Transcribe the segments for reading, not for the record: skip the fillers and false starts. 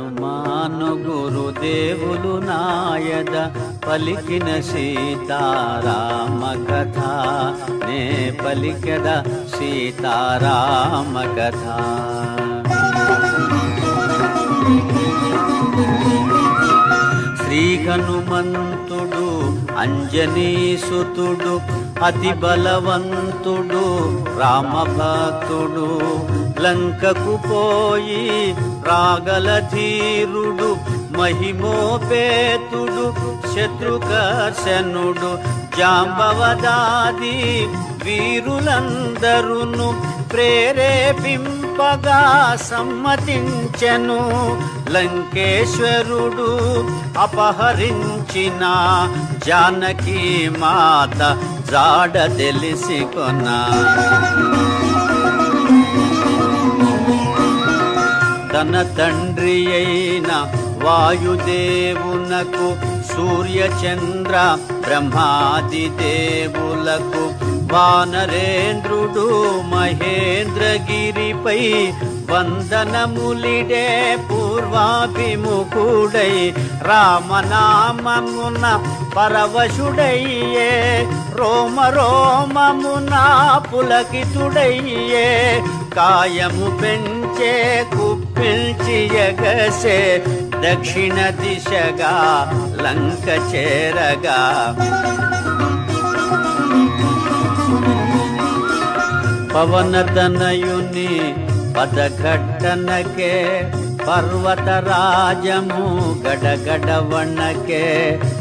హనుమాను గురుదేవులు నాయద పలికిన సీతారామ కథ నే పలికెద సీతారామ కథ. శ్రీ హనుమంతుడు అంజనీసుతుడు అతి బలవంతుడు రామభక్తుడు లంకకు పోయి రాగల ధీరుడు మహిమోపేతుడు శత్రుకర్షణుడు జాంబవదాది వీరులందరును ప్రేరేపింపగా సమ్మతించెను. లంకేశ్వరుడు అపహరించిన జానకి మాత జాడ తెలిసికొన. తన తండ్రి అయిన వాయుదేవునకు సూర్యచంద్ర బ్రహ్మాది దేవులకు వానరేంద్రుడు మహేంద్రగిరిపై వందనములిడే పూర్వాభిముఖుడై రామనామమున పరవశుడయ్యే రోమ రోమమున పులకితుడయ్యే కాయము పెంచే కుప్పిల్చి ఎగసే దక్షిణ దిశగా లంక చేరగా. పవనతనయుని పదఘట్టనకే పర్వతరాజము గడగడవణకే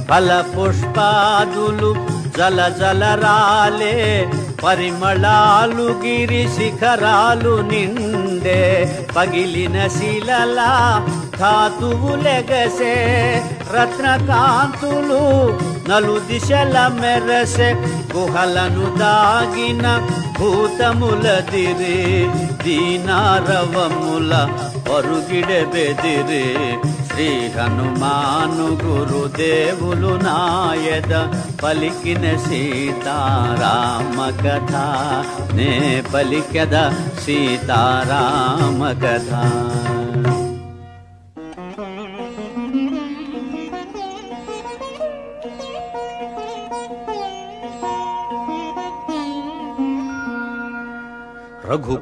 ఫల పుష్పాదులు జల జలరాలే పరిమళాలు గిరి శిఖరాలు నిండే పగిలిన శిలలా ధాతువులెగసే రత్నకాంతులు నలు దిశల మెరసే గుహలను దాగిన భూతములదిరే దీనారవముల పరుగిడె బెదిరే. శ్రీ హనుమాను గురుదేవులు నాయద పలికిన సీతారామ కథ నే పలికెద సీతారామ కథ.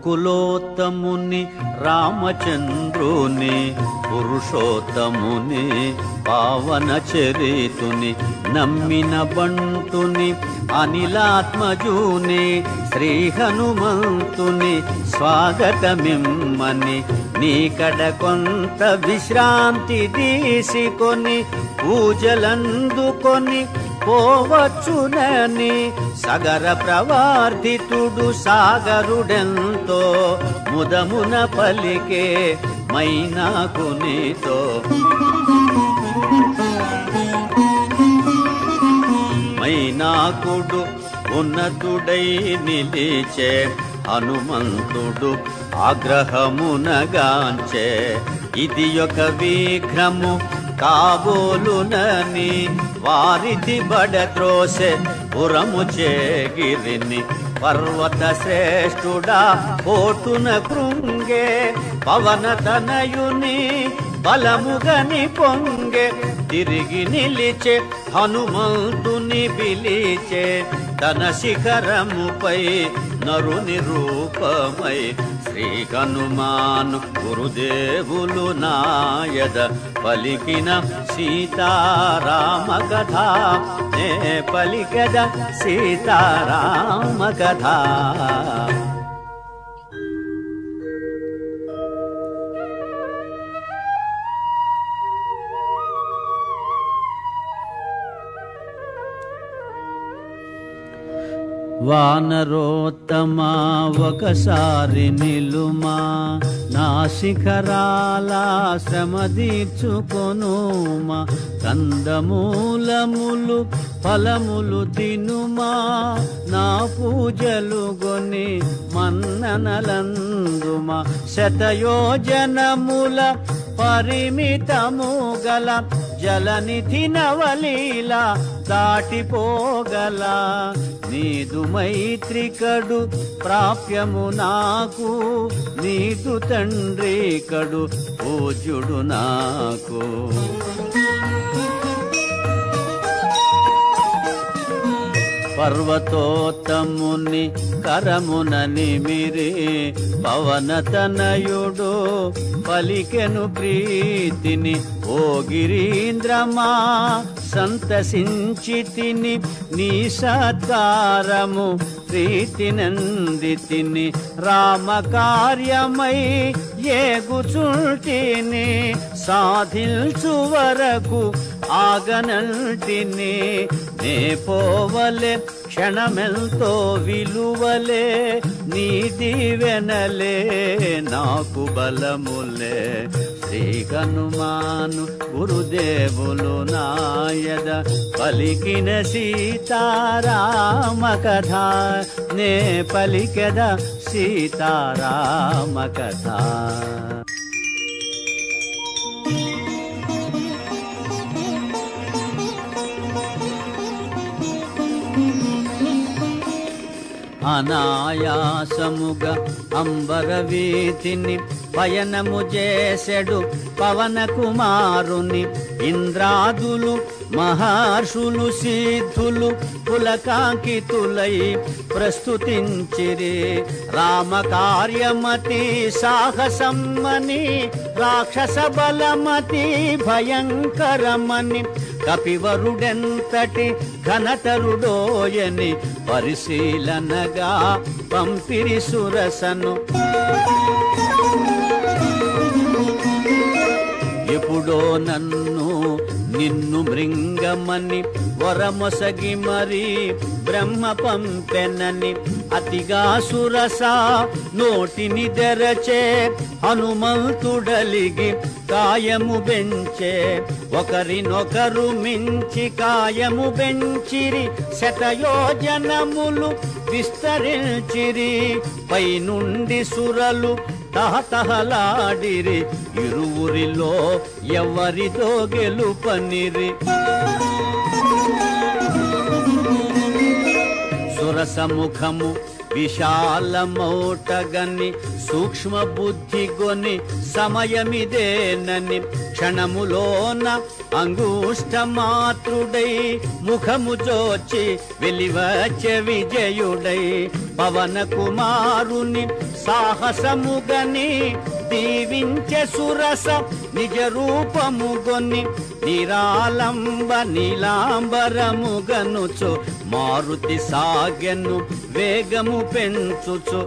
రఘుకులోత్తముని రామచంద్రుని పురుషోత్తముని పావన చరితుని నమ్మిన బంటుని అనిలాత్మజుని శ్రీ హనుమంతుని స్వాగతమిమ్మని నీకడ కొంత విశ్రాంతి తీసుకొని పూజలందుకొని పోవచ్చునని సగర ప్రవర్ధితుడు సాగరుడెంతో ముదమున పలికే మైనాకునితో. మైనాకుడు ఉన్నతుడై నిలిచే హనుమంతుడు ఆగ్రహమునగాంచే ఇది ఒక విఘ్నము కాబోలునని వారిది బడత్రోసె పురము చేగిరిని పర్వత శ్రేష్ఠుడా కోటున కృంగే పవనతనయుని బలముగని పొంగే తిరిగి నిలిచే హనుమంతుని పిలిచే తన శిఖరముపై నరుని రూపమై. శ్రీ హనుమాను గురుదేవులు నాయద పలికిన సీతారామ కథ నే పలికెద సీతారామ కథ. వానరోత్తమా ఒకసారి నిలుమా నా శిఖరాల శ్రమ తీర్చుకొనుమా కందమూలములు ఫలములు తినుమా నా పూజలు గొని మన్ననలందుమా శతయోజనముల పరిమితము గల జలనిధి నవలీల దాటిపోగల నీదు మైత్రికడు ప్రాప్యము నాకు నీదు తండ్రి కడు పూజ్యుడు నాకు పర్వతోత్తముని కరమున నిమిరి పవనతనయుడు పలికెను ప్రీతిని ఓ గిరీంద్రమా సంతసించితిని నీ సత్కారము ప్రీతినందితిని రామకార్యమై ఏగుచుంటిని సాధించు వరకు ఆగనంటిని నే పోవలే క్షణమెంతో విలువలే నీ దీవెనలే నాకు బలములే శ్రీ హనుమాను గురుదేవులు నాయద పలికిన సీతారామ కథ నే పలికెద సీతారామ కథ అనాయాసముగా అంబరవీతిని పయనము చేసెడు పవన కుమారుని ఇంద్రాదులు మహర్షులు సిద్ధులు పులకాంకితులై ప్రస్తుతించిరి రామకార్యమతి సాహసమ్మని రాక్షస బలమతి భయంకరమని కపివరుడెంతటి ఘనతరుడోయని పరిశీలనగా పంపిరి సురసను ఎప్పుడో నన్ను నిన్ను మృంగమని వరమొసగి మరి బ్రహ్మ పంపెనని అతిగా సురస నోటిని తెరచే హనుమంతుడలిగి కాయము బెంచే ఒకరినొకరు మించి కాయము బెంచిరి శతయోజనములు విస్తరించిరి పైనుండి సురలు తహతహలాడిరి ఇరువురిలో ఎవరితో గెలుపనిరి సురసముఖము విశాలమౌటగని సూక్ష్మ బుద్ధి గొని సమయమిదేనని క్షణములోన అంగుష్ట మాతృడై ముఖము చోచి వెలివచ్చే విజయుడై పవన కుమారుని సాహసముగని దీవించె సురస నిజ రూపముగొని నిరాలంబ నీలాంబరముగనుచు మారుతి సాగెను వేగము పెంచుచు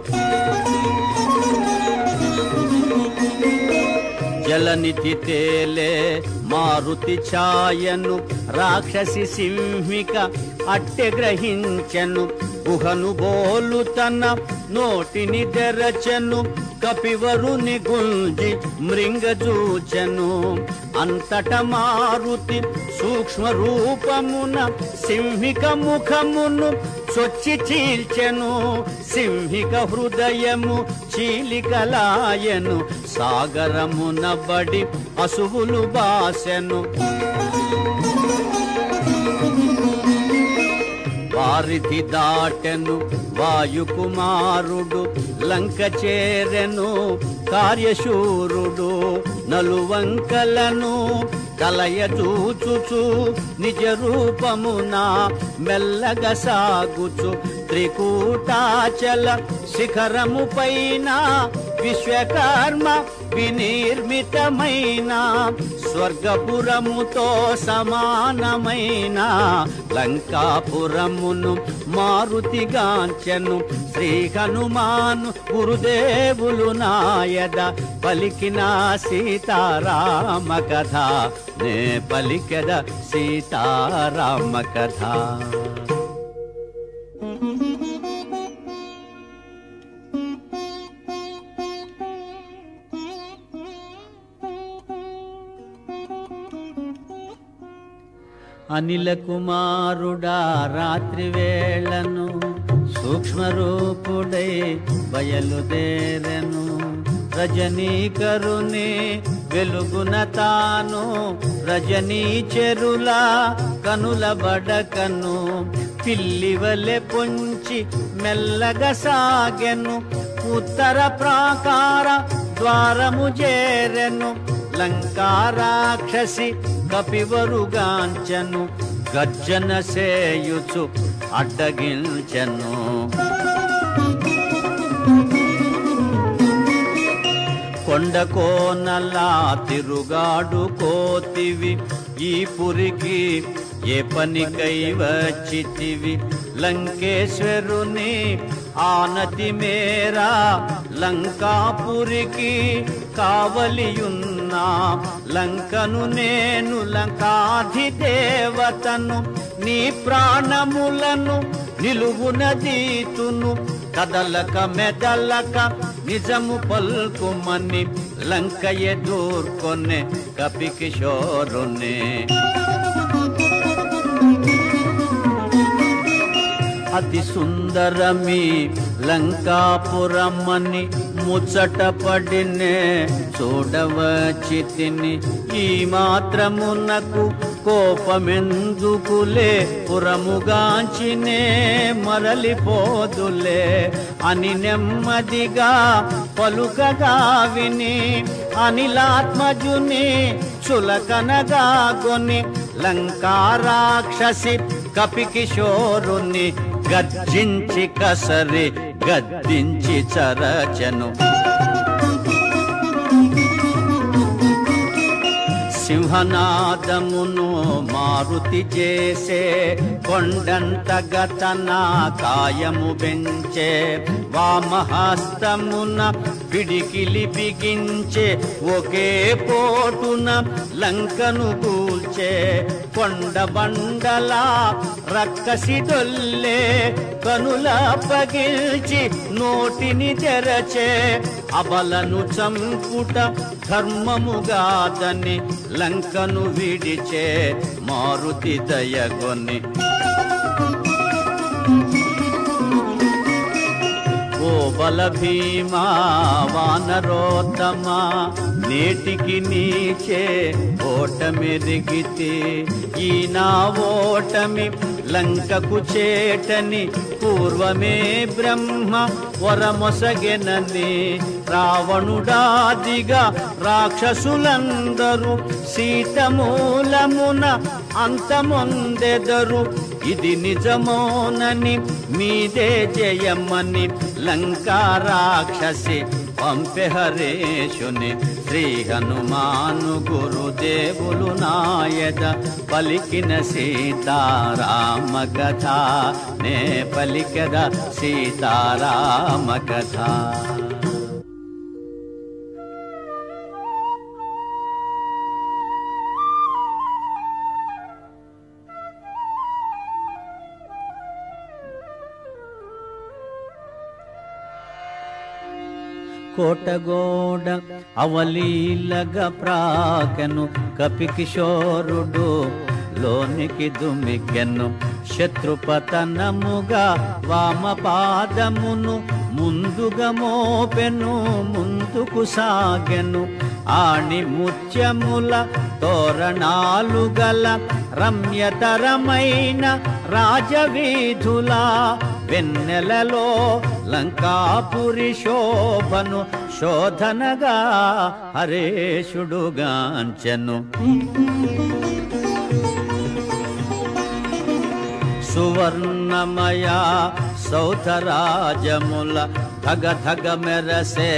జలనిధి తేలే మారుతి ఛాయను రాక్షసి సింహిక అట్టె గ్రహించెను గుహను బోలు తన నోటిని తెరచెను కపివరుని గుంజి మృంగజూచెను అంతట మారుతి సూక్ష్మ రూపమున సింహిక ముఖమును చొచ్చి చీల్చెను సింహిక హృదయము చీలికలాయను సాగరమున బడి అసువులు బాసెను వారిధి దాటెను వాయుకుమారుడు లంక చేరెను కార్యశూరుడు నలువంకలను కలయచూచుచు నిజ రూపమున మెల్లగా సాగుచు త్రికూటాచల శిఖరము పైన విశ్వకర్మ వినిర్మితమైన స్వర్గపురముతో సమానమైన లంకాపురమును మారుతిగాంచెను శ్రీ హనుమాను గురుదేవులు నాయద పలికిన సీతారామ కథ నే పలికెద సీతారామ కథ అనిల కుమారుడా రాత్రి వేళను సూక్ష్మరూపుడై బయలుదేరెను రజనీకరుని వెలుగున తాను రజనీ చెరుల కనుల బడకను పిల్లివలె పొంచి మెల్లగా సాగెను ఉత్తర ప్రాకార ద్వారము చేరెను లంకారాక్షసి కపివరుగాంచెను గర్జన సేయుచు అడ్డగించెను కొండకోనలా తిరుగాడు కోతివి ఈ పురికి ఏ పనికై వచ్చితివి లంకేశ్వరుని ఆనతి మేరా లంకాపురికి కావలియున్నా లంకను నేను లంకాధిదేవతను నీ ప్రాణములను నిలువున దీతును కదలక మెదలక నిజము పల్కుమని లంక ఎదుర్కొనే కపికిశోరునే అతి సుందరమి లంకాపురమని ముచ్చట పడినే చూడవచ్చితిని ఈ మాత్రమునకు కోపమెందుకులే పురముగాంచినే మరలిపోదులే అని నెమ్మదిగా పలుకగా విని అనిలాత్మజుని చులకనగా కొని లంకారాక్షసి కపికిశోరుని గర్జించి కసరి గద్దించి చరచను సింహనాదమును మారుతి చేసే కొండంత గతన కాయము పెంచే వామహస్తమున పిడికిలి బిగించే ఒకే పోటున లంకను కూల్చే కొండ బండల రక్కసి దొల్లే కనుల పగిల్చి నోటిని తెరచే అబలను చంపుట ధర్మముగాదని లంకను విడిచే మారుతి దయగొని ఓ బల భీమా వానరోత్తమా నేటికి నీచే ఓటమెరిగితే ఈ నా ఓటమి లంకకు చేటని పూర్వమే బ్రహ్మ వరమొసగెనని రావణుడాదిగా రాక్షసులందరూ సీతమూలమున అంతమొందెదరు ఇది నిజమోనని మీదే జయమని లంకా రాక్షసి పంపె హరేషుని శ్రీ హనుమాను గురుదేవులు నాయద పలికిన సీతారామ కథ నే పలికద సీతారామ కథ కోటగోడ అవలీలగా ప్రాకెను కపికిశోరుడు లోనికి దుమికెను శత్రుపతనముగా వామపాదమును ముందుగా మోపెను ముందుకు సాగెను ఆణి ముత్యముల తోరణాలు గల రమ్యతరమైన రాజవీధుల వెన్నెలలో లంకాపురి శోభను శోధనగా హరేషుడుగాంచెను సువర్ణమయ సౌధరాజముల ధగ ధగ మెరసే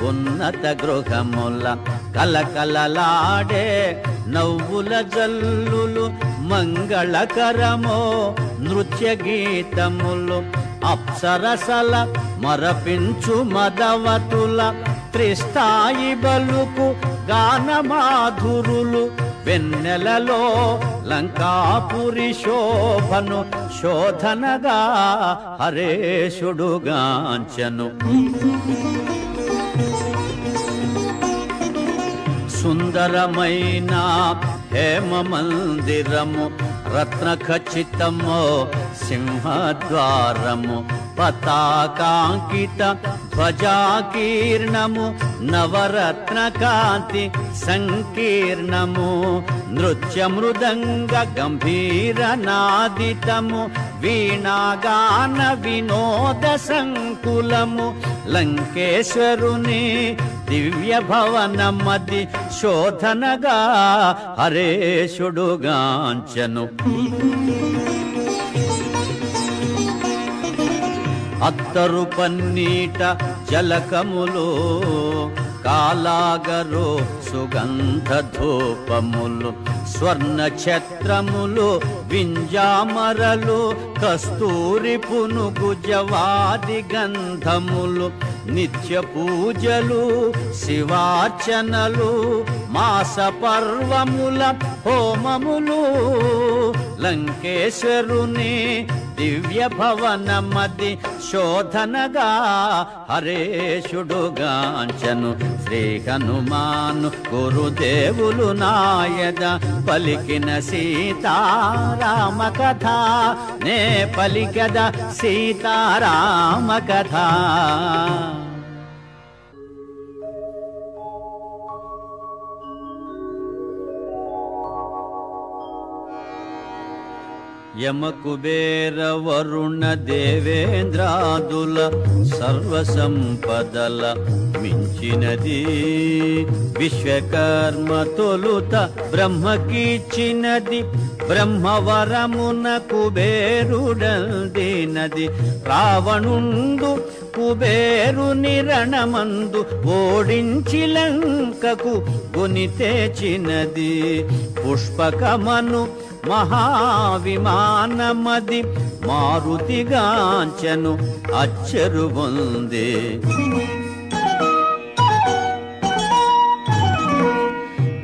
ఉన్నత గృహముల కలకలలాడే నవ్వుల జల్లులు మంగళకరమో నృత్య గీతములు అప్సరసల మరపించు మదవతుల త్రిస్థాయి బలుకు గానమాధురులు వెన్నెలలో లంకాపురి శోభను శోధనగా హరేషుడుగాంచెను సుందరమైన హేమ మందిరము రత్న ఖచ్చితము సింహద్వారము పతాకాంకిత ధ్వజాకీర్ణము నవరత్న కాంతి సంకీర్ణము నృత్య మృదంగ గంభీర నాదితము వీణాగాన వినోద సంకులము లంకేశ్వరుని దివ్య భవనమది శోధనగా హరేశుడుగాంచెను అత్తరు పన్నీట జలకములు కాలాగరు సుగంధ ధూపములు స్వర్ణ ఛత్రములు వింజామరలు కస్తూరి పునుగు జవాది గంధములు నిత్య పూజలు శివార్చనలు మాస పర్వముల హోమములు లంకేశ్వరుని దివ్య భవనమది శోధనగా హరేశుడుగాంచెను శ్రీ హనుమాను గురుదేవులు నాయద పలికిన సీతారామ కథ నే పలికద సీతారామ కథ యమ కుబేర వరుణ దేవేంద్రాదుల సర్వ సంపదల మించినది విశ్వకర్మ తొలుత బ్రహ్మకిచ్చినది బ్రహ్మవరమున కుబేరుడందినది రావణుండు కుబేరుని రణమందు ఓడించి లంకకు గుని తెచ్చినది పుష్పకమను మహావిమానమది మారుతిగాంచెను అచ్చరు పొందే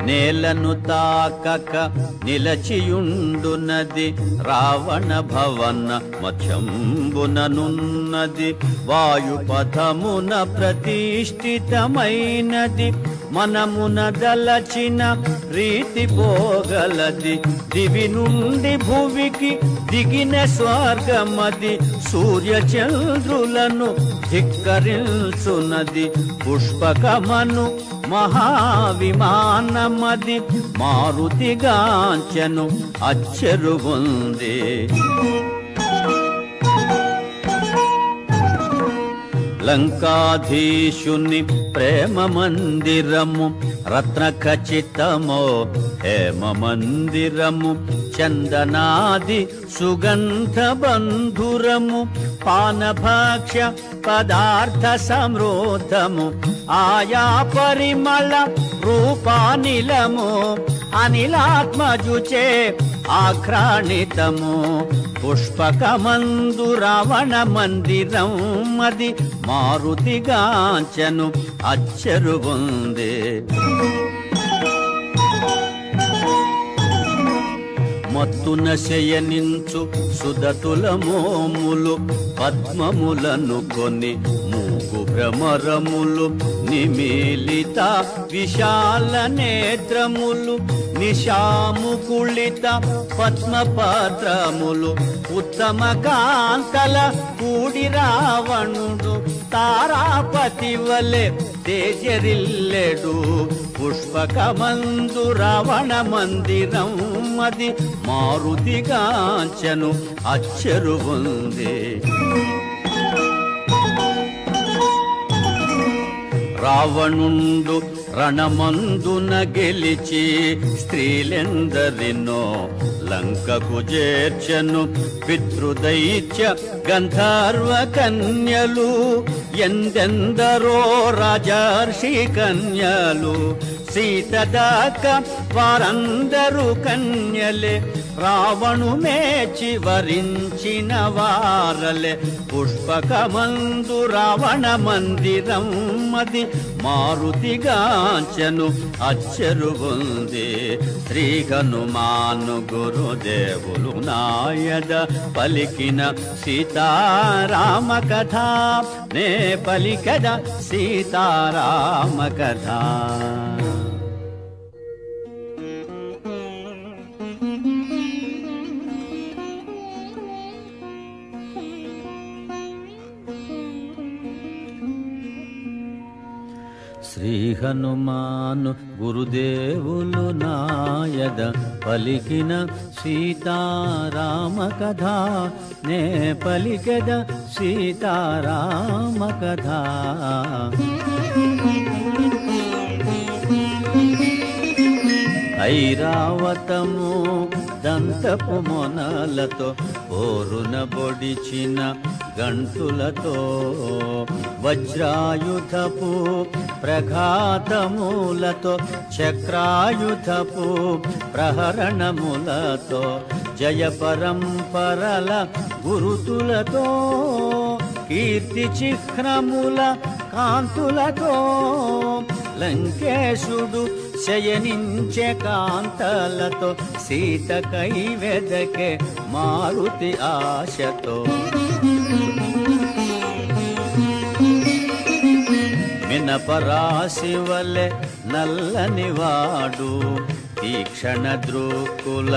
నేలను తాకక నిలచియుండునది రావణ భవన మధ్యంబుననున్నది వాయుపథమున ప్రతిష్ఠితమైనది మనమున దలచిన రీతి పోగలది దివి నుండి భువికి దిగిన స్వర్గమది సూర్యచంద్రులను ధిక్కరించునది పుష్పకమను మహావిమానమది మారుతిగాంచెను అచ్చరు పొందే లంకాధీశుని ప్రేమ మందిరము రత్న ఖచ్చితమో హేమ మందిరము చందనాది సుగంధ బంధురము పానభక్ష పదార్థ సమృద్ధము ఆయా పరిమళ రూపానిలము అనిలాత్మజుచే ఆఘ్రాణితము పుష్పకమందు రావణ మందిరం మది మారుతిగాంచెను అచ్చరు పొందే మత్తున శయనించు సుదతుల మోములు పద్మములను కొని మూగు భ్రమరములు నిమిలిత విశాల నేత్రములు నిశాముకుళిత పద్మపత్రములు ఉత్తమ కాంతల కూడి రావణుడు తారాపతి వలె తేజరిల్లెడు పుష్పకమందు రావణ మందిరం అది మారుతిగాంచెను అచ్చరు పొందే రావణుండు రణమందున గెలిచి స్త్రీలెందరినో లంకకు చేర్చెను పితృదైత్య గంధర్వ కన్యలు ఎందెందరో రాజర్షి కన్యలు సీత దాక వారందరూ కన్యలే రావణు మేచి వరించిన వారలే పుష్పకమందు రావణ మందిరం అది మారుతిగాంచెను అచ్చరు పొందే శ్రీ హనుమాను గురుదేవులు నాయద పలికిన సీతారామ కథ నే పలికద సీతారామ కథ హనుమాను గురుదేవులు నాయద పలికిన సీతారామ కథ నే పలికెద సీతారామ కథ. ఐరావతము దంతపు మొనలతో పోరున బొడిచిన గంటులతో వజ్రాయుధపు ప్రఘాతములతో చక్రాయుధపు ప్రహరణములతో జయ పరంపరల గురుతులతో కీర్తి చిహ్నముల కాంతులతో లంకేశుడు శయనించే కాంతలతో సీత కైవెదకే మారుతి ఆశతో. మినపరాశి వలె నల్లనివాడు తీక్షణ దృక్కుల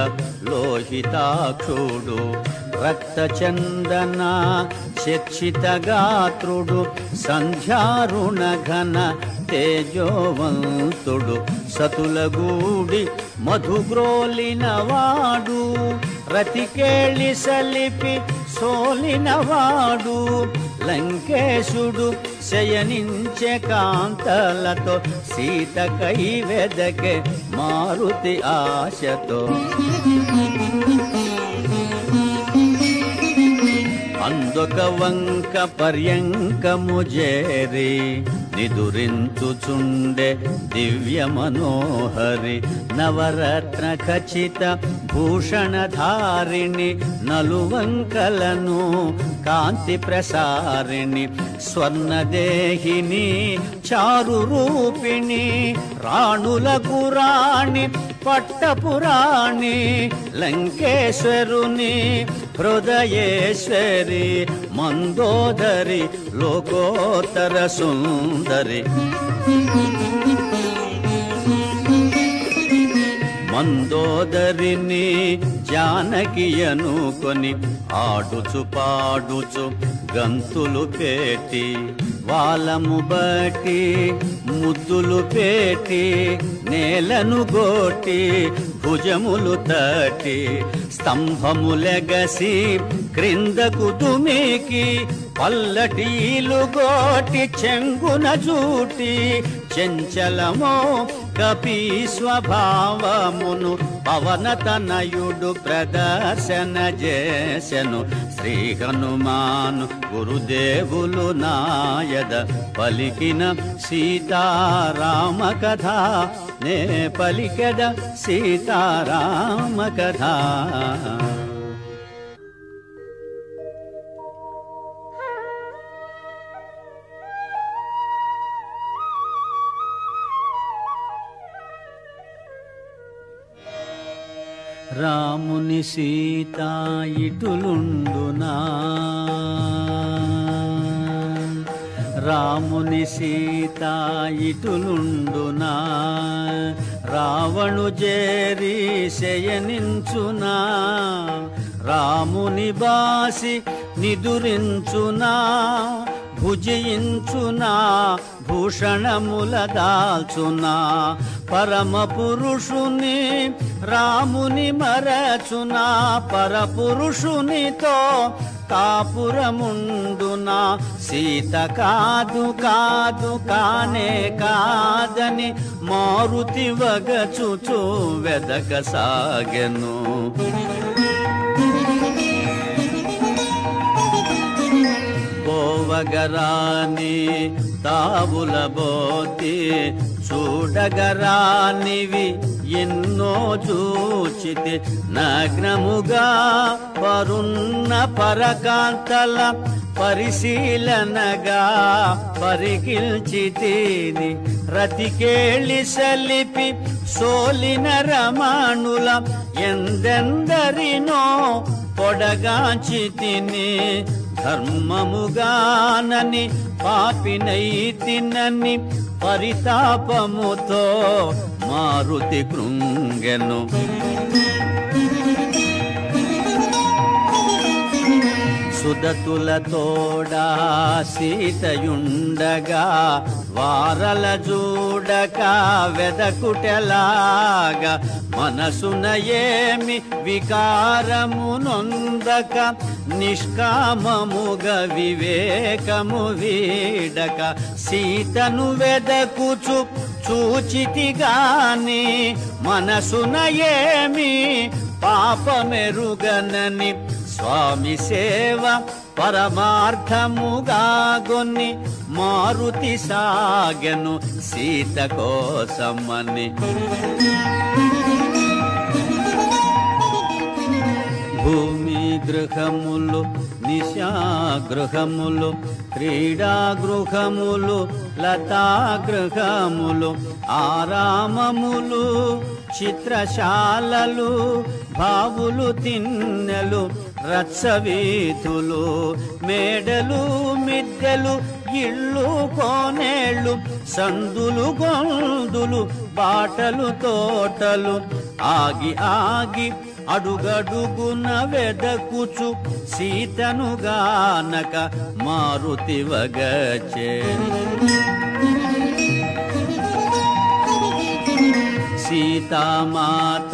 లోహితాక్షుడు రక్తచందన శిక్షిత గాత్రుడు సంధ్యారుణ ఘన తేజోవంతుడు సతులగూడి మధుగ్రోలినవాడు రతికేళి సలిపి సోలినవాడు లంకేశుడు శయనించే కాంతలతో సీత కైవెదకే మారుతి ఆశతో. అందొక వంక పర్యంకము చేరి నిదురించుచుండే దివ్య మనోహరి నవరత్న ఖచిత భూషణధారిణి నలువంకలను కాంతి ప్రసారిణి స్వర్ణదేహిని చారు రూపిణి రాణులకు రాణి పట్టపురాణి లంకేశ్వరుని హృదయేశ్వరి మందోదరి లోకోత్తర సుందరి. మందోదరిని జానకి అనుకొని ఆడుచు పాడుచు గంతులు పెట్టి వాలము బట్టి ముద్దులు పెట్టి నేలను గోటి భుజములు తట్టి స్తంభములెగసి క్రిందకు దుమికి పల్లటీలు గోటి చెంగున జూటి చంచలమో కపి స్వభావమును పవనతనయుడు ప్రదర్శన చేసెను. శ్రీ హనుమాను గురుదేవులు నాయద పలికిన సీతారామ కథ నే పలికెద సీతారామ కథ. రాముని సీత ఇటులుండునా రాముని సీత ఇటులుండునా రావణు చేరి శయనించునా రాముని బాసి నిదురించునా భుజించునా భూషణముల దాల్చునా పరమ పురుషుని రాముని మరచునా పరపురుషునితో కాపురముండునా సీత కాదు కాదు కానే కాదని మారుతి వగచుచు వెదక సాగెను. పోవగరాని తావుల బోతి చూడగరానివి ఎన్నో చూచితి నగ్నముగా పరున్న పరకాంతల పరిశీలనగా పరికిల్చితిని రతికేళి సలిపి సోలిన రమణుల ఎందెందరినో పొడగాంచితిని ధర్మముగానని పాపినైతినని పరితాపముతో మారుతి కృంగెను. సుదతుల తోడా సీతయుండగా వారల జూడక వెదకుటెలాగా మనసున ఏమి వికారము నొందక నిష్కామముగ వివేకము వీడక సీతను వెదకుచు చూచితిగాని మనసున ఏమి పాపమెరుగనని స్వామి సేవ పరమార్థముగా గొన్ని మారుతి సాగెను సీత కోసమని. భూమి గృహములు నిశాగృహములు క్రీడాగృహములు లతాగృహములు ఆరామములు చిత్రశాలలు బావులు తిన్నెలు రచ్చవీధులు మేడలు మిద్దెలు ఇళ్ళు కోనేళ్ళు సందులు గొందులు బాటలు తోటలు ఆగి ఆగి అడుగడుగున వెదకుచు సీతను గానక మారుతి వగచే. సీతామాత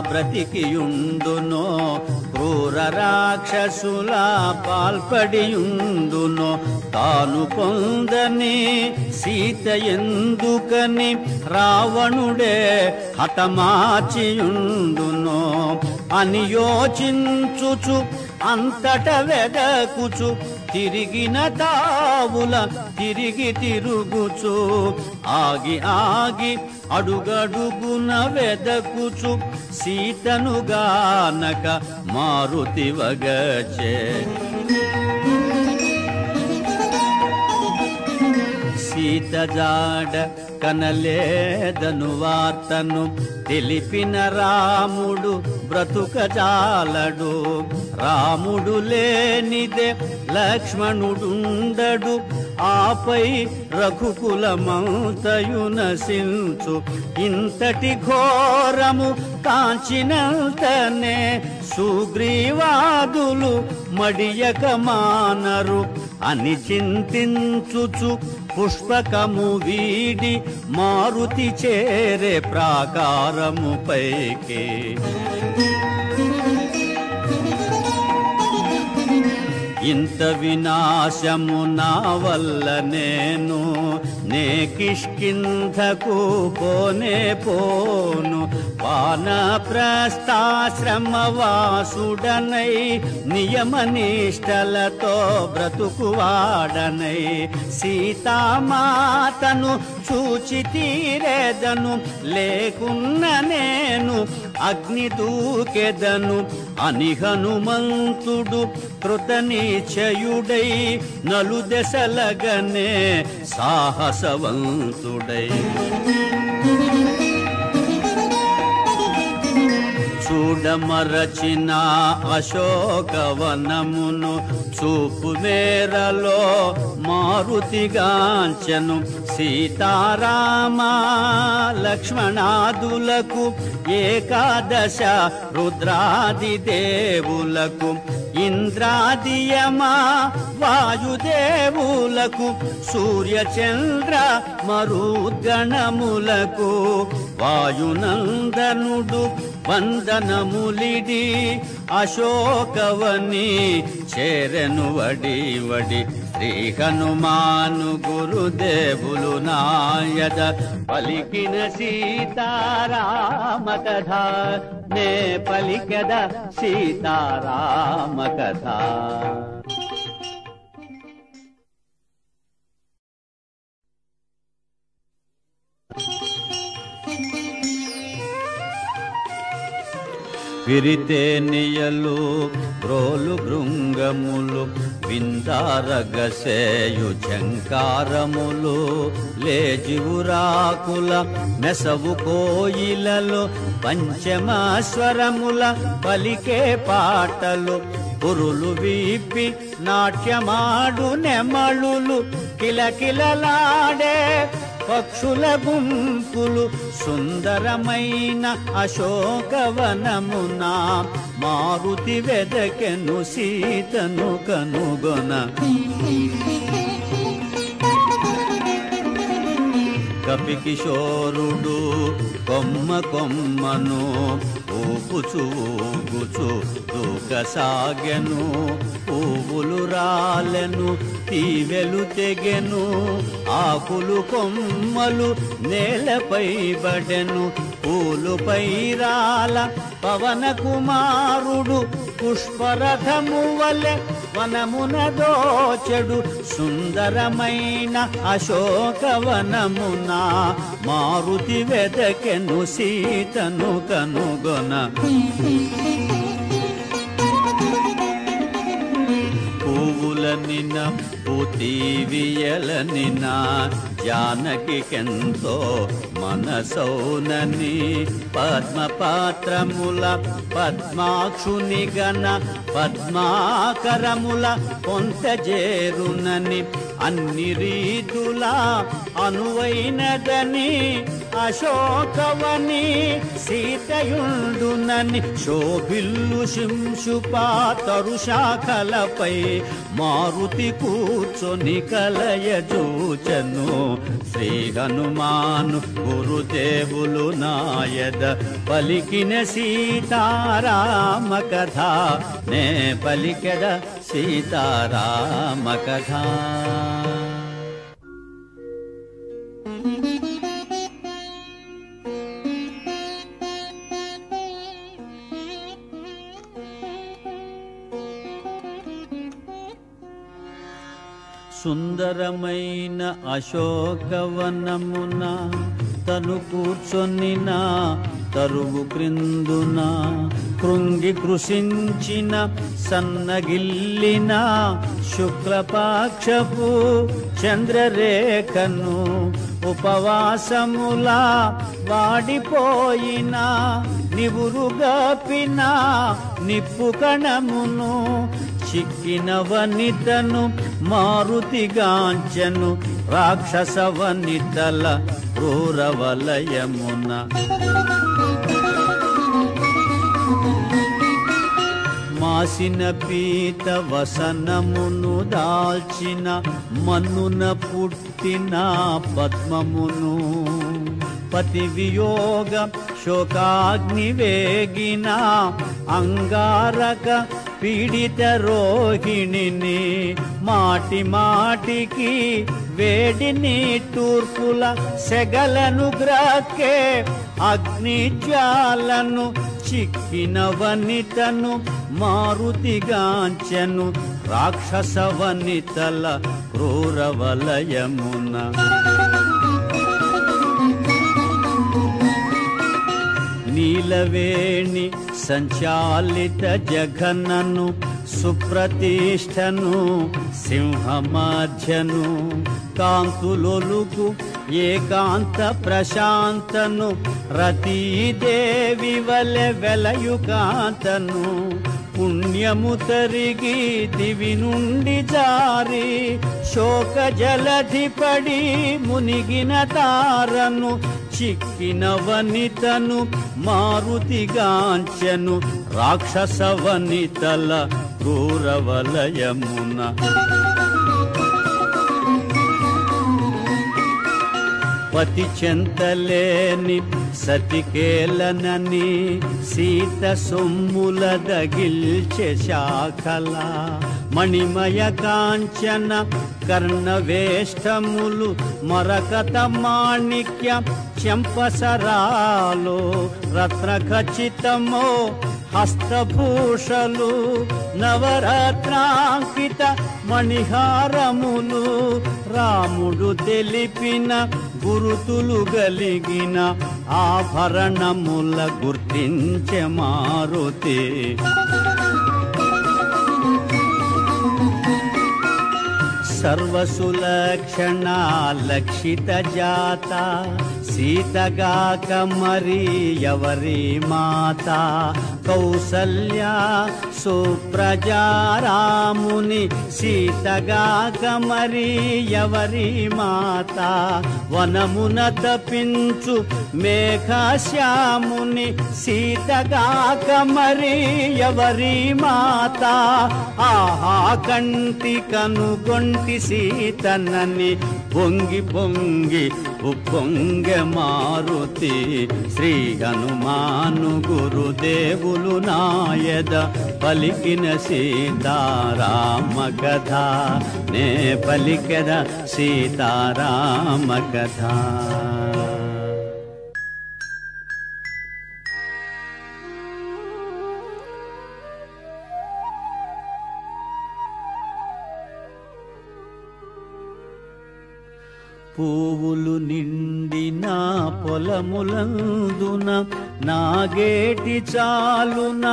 బ్రతికియుండునో క్రూర రాక్షసుల పాల్పడియుండునో తాను పొందని సీత ఎందుకని రావణుడే హతమార్చియుండునో అని యోచించుచు అంతట వెదకుచు తిరిగిన తావుల తిరిగి తిరుగుచు ఆగి ఆగి అడుగడుగున వెదకుచు సీతను గానక మారుతి వగచే. సీత జాడ కనలేదను వార్తను తెలిపిన రాముడు బ్రతుకజాలడు. రాముడు లేనిదే లక్ష్మణుడుండడు ఆపై రఘుకులమంతయు నశించు. ఇంతటి ఘోరము కాంచినంతనే సుగ్రీవాదులు మడియక మానరు అని చింతించుచు పుష్పకము వీడి మారుతి చేరే ప్రాకారము పైకి. ఇంత వినాశము నా వల్ల నేను నే కిష్కింధకు పోనే పోను. వానప్రస్థాశ్రమవాసుడనై నియమనిష్టలతో బ్రతుకువాడనై సీతామాతను చూచి తీరేదను లేకున్న నేను అగ్ని దూకెదను అని హనుమంతుడు కృతనిశ్చయుడై నలుదెసలగనే సాహసవంతుడై. చూడమరచిన అశోకవనమును చూపు మేరలో మారుతిగాంచెను. సీతారామ లక్ష్మణాదులకు ఏకాదశ రుద్రాది దేవులకు ఇంద్రాదియమా వాయుదేవులకు సూర్యచంద్ర మరుద్గణములకు వాయునందనుడు వందనములిడి అశోకవని చేరెను వడి వడి. శ్రీ హనుమాను గురుదేవులు నాయద పలికిన సీతారామ కథ నే పలికద సీతారామ కథ. విరితేనియలు బ్రోలు భృంగములు విందారగసేయు ఝంకారములు లేజివురాకుల మెసవు కోయిలలు పంచమాస్వరముల పలికే పాటలు పురులు వీపి నాట్యమాడు నెమళులు కిలకిలలాడే పక్షుల గుంపులు సుందరమైన అశోకవనమున మారుతి వెదకెను సీతను కనుగొన. కపికిశోరుడు కొమ్మ కొమ్మను ఊపుచు ఊగుచు దూకసాగెను. పువ్వులు రాలెను, తీవెలు తెగెను, ఆకులు కొమ్మలు నేలపై బడెను. పూలుపై రాల పవన కుమారుడు పుష్పరథము వలె వనమున దోచెడు. సుందరమైన అశోకవనమున మారుతి వెదకెను సీతను కనుగొన. పువ్వులనిన పూతీవియలనిన జానకికెంతో మనసౌనని. పద్మపాత్రముల పద్మాక్షుని గణ పద్మాకరముల పొంతజేరునని. అన్ని రీతులా అనువైనదని అశోకవని సీతయుండునని. శోభిల్లు శింశుపాతరు శాఖలపై మారుతి కూర్చొని కలయజూచను. శ్రీ హనుమాను గురుదేవులు నాయద పలికిన సీతారామ కథ నే పలికెద సీతారామ కథ. సుందరమైన అశోకవనమున తను కూర్చొనిన తరువు క్రిందున. కృంగి కృషించిన సన్నగిల్లిన శుక్లపాక్షపు చంద్రరేఖను. ఉపవాసముల వాడిపోయిన నివురుగపిన నిప్పు కణమును. చిక్కిన వనితను మారుతిగాంచెను రాక్షస వనితల క్రూరవలయమున. మాసిన పీత వసనమును దాల్చిన మన్నున పుట్టిన పద్మమును. పతి వియోగ శోకాగ్ని వేగిన అంగారక పీడిత రోహిణిని. మాటి మాటికి వేడిని తూర్పుల సెగలను గ్రక్కే అగ్నిజ్వాలను. చిక్కిన వనితను మారుతిగాంచెను రాక్షస వనితల క్రూరవలయమున. నీలవేణి సంచాలిత జఘనను సుప్రతిష్టను సింహమధ్యను. కాంతులొలుకు ఏకాంత ప్రశాంతను రతీదేవి వలె వెలయుకాంతను. పుణ్యము తరిగి దివి నుండి జారి శోక జలధిపడి మునిగిన తారను. చిక్కిన వనితను మారుతిగాంచెను రాక్షస వనితల క్రూరవలయమున. పతి చెంతలేని సతికేలనని సీత సొమ్ముల దగిల్చె శాఖల. మణిమయ కాంచన కర్ణవేష్టములు మరకత మాణిక్య చెంపసరాలో. రత్న ఖచ్చితమో హస్తభూషలు నవరత్నాంకిత మణిహారములు. రాముడు తెలిపిన గురుతులు గలిగిన ఆభరణముల గుర్తించె మారుతి. సర్వసులక్షణ లక్షిత జాత సీతగాక మరి ఎవరి మాత. కౌసల్య సుప్రజారాముని సీతగాక మరి ఎవరి మాత. వనమున తపించు మేఘశ్యాముని సీతగాక మరి ఎవరి మాత. ఆహా కంటి కనుగొంటి సీతనని పొంగి పొంగి ఉప్పొంగె మారుతి శ్రీ హనుమాను గురుదేవులు నాయద పలికిన సీతారామ కథ నే పలికెద సీతారామ కథ. పువ్వులు నిండిన పొలములందున నాగేటి చాలున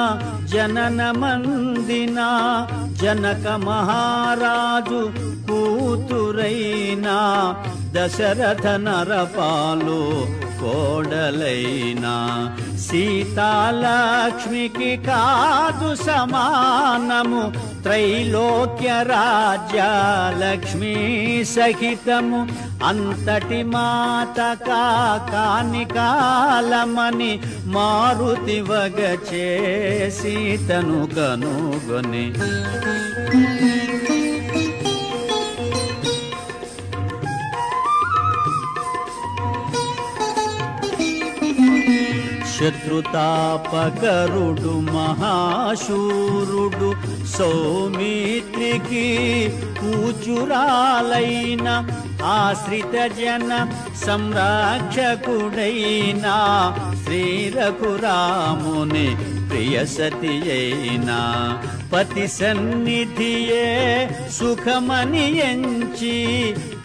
జనన మందిన జనక మహారాజు కూతురైనా దశరథ నరపాలు కోడలైనా సీతాలక్ష్మికి కాదు సమానము త్రైలోక్య రాజ్య లక్ష్మీ సహితము అంతటి మాత కాని కాలమని మారుతి వగచే సీతను కనుగొని శత్రుతాపకరుడు మహాశూరుడు సౌమిత్రికి కూచురాలైన ఆశ్రిత జన సంరక్షకుడైన శ్రీ రఘురాముని ప్రియసతి అయినా పతి సన్నిధియే సుఖమని ఎంచి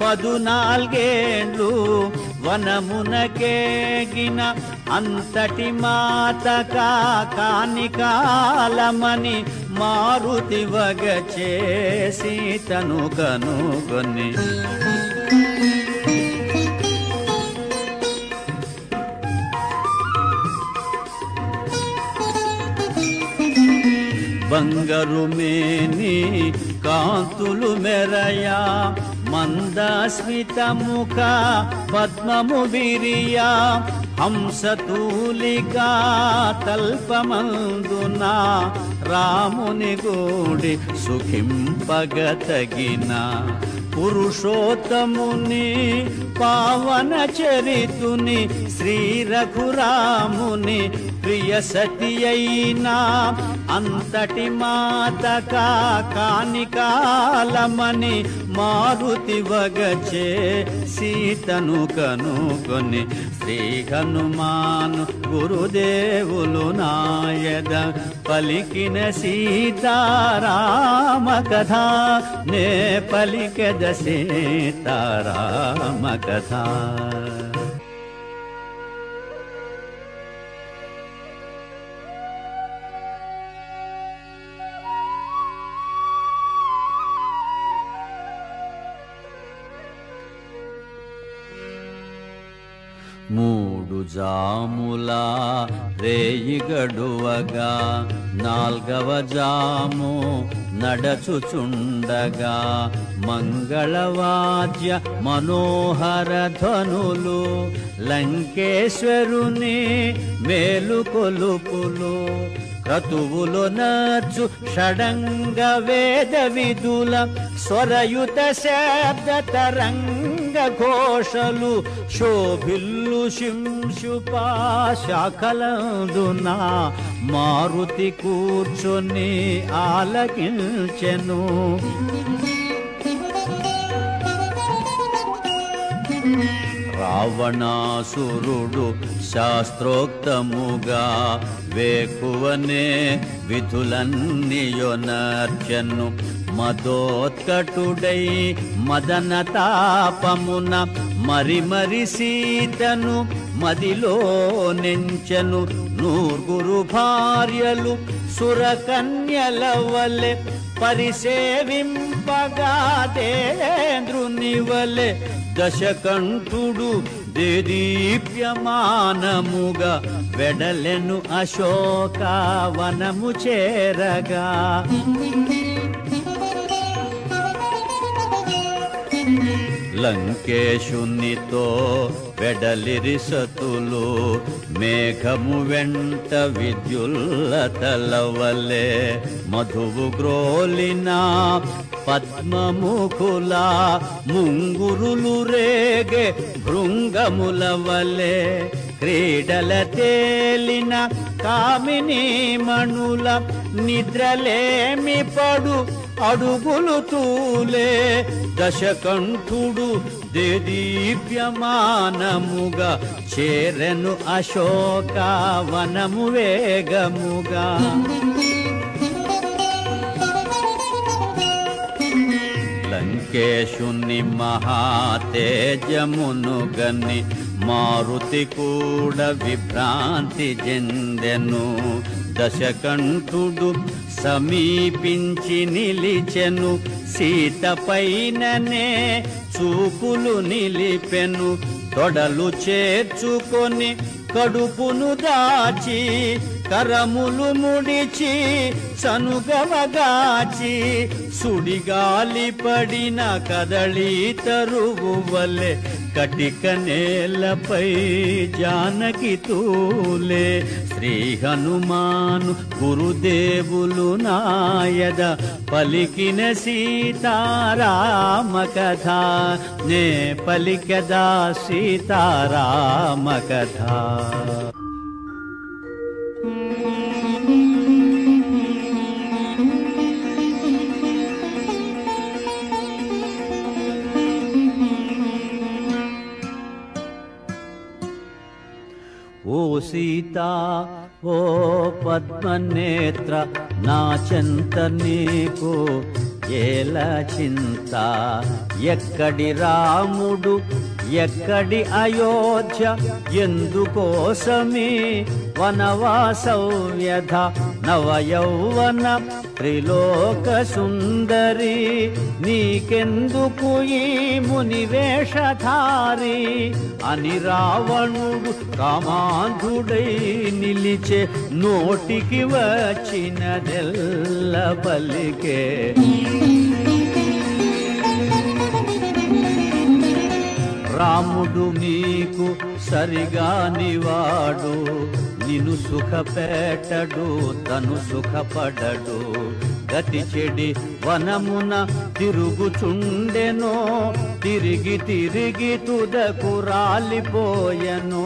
14 వనమునకేగిన అంతటి మాత కాని కాలమని మారుతి వగచే సీతను కనుగొని బంగారు మేని కాంతులు మెరయా మందస్మిత ముఖ పద్మము విరియా హంసతూలికా తల్పమందున రాముని గూడి సుఖింపగతగిన పురుషోత్తముని పావన చరితుని శ్రీ రఘురాముని ప్రియ సతి అయినా అంతటి మాత కాని కాలమని మారుతి వగచే సీతను కనుగొని శ్రీ హనుమాను గురుదేవులు నాయద పలికిన సీతారామ కథ నే పలికెద సీతారామ కథ. మూడు జాముల రేయి గడువగా 4వ జాము నడచుచుండగా మంగళవాద్య మనోహర ధ్వనులు లంకేశ్వరుని మేలుకొలుపులు క్రతువులు నర్చు షడంగ వేద విదుల స్వరయుత శబ్ద తరంగ ఘోషలు శోభిల్లు శింశుపా శాఖలందున మారుతి కూర్చొని ఆలకించెను. రావణాసురుడు శాస్త్రోక్తముగా వేకువనే విధులన్నీయొనర్చెను. మదోత్కటుడై మదన తాపమున మరి సీతను మదిలో నెంచెను. 9 భార్యలు సురకన్యల వలె పరిసేవింపగా దేంద్రుని వలె దశకంఠుడు దేదీప్యమానముగా వెడలెను అశోకవనము చేరగా. లంకేశునితో వెడలిరి సతులు మేఘము వెంట విద్యుల్లతలవలే మధువు గ్రోలిన పద్మముఖుల ముంగురులు రేగే భృంగముల వలె క్రీడల తేలిన కామిని మణుల నిద్రలేమి పడు అడుగులు తూలే దశకంఠుడు దేదీప్యమానముగా చేరెను అశోకవనము వేగముగా లంకేశుని మహాతేజమును గని మారుతి కూడా విభ్రాంతి చెందెను దశకంఠుడు సమీపించి నిలిచెను సీత పైననే చూపులు నిలిపెను తొడలు చేర్చుకొని కడుపును దాచి కరములు ముడిచి సనుగవగాచి సుడిగాలి పడిన కదళీ తరువు వలె కటిక నేలపై జానకి తూలే శ్రీ హనుమాను గురుదేవులు నాయద పలికిన సీతారామ కథ నే పలికదా సీతారామ కథ. ఓ సీతా ఓ పద్మనేత్ర నా చెంత నీకు ఏల చింత ఎక్కడి రాముడు ఎక్కడి అయోధ్య ఎందుకోసమే వనవాస వ్యధ నవయౌవన త్రిలోక సుందరి నీకెందుకు ఈ మునివేషధారి అని రావణుడు కామాంధుడై నిలిచే నోటికి వచ్చినదెల్ల పలికే రాముడు నీకు సరిగానివాడు నిన్ను సుఖపెట్టడు తను సుఖపడడు గతి చెడి వనమున తిరుగుచుండెనో తిరిగి తిరిగి తుదకు రాలిపోయెనో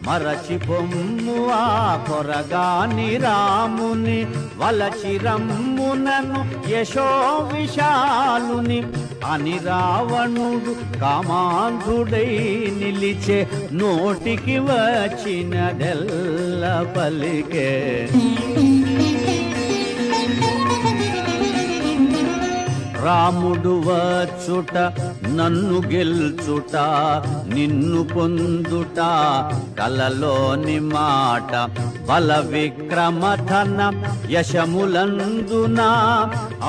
మరచి పొమ్ము ఆ కొరగాని రాముని వలచి రమ్మునను యశో విశాలుని అని రావణుడు కామాంధుడై నిలిచే నోటికి వచ్చినదెల్ల పలికే రాముడు వచ్చుట నన్ను గెల్చుట నిన్ను పొందుట కలలోని మాట బల విక్రమధన యశములందున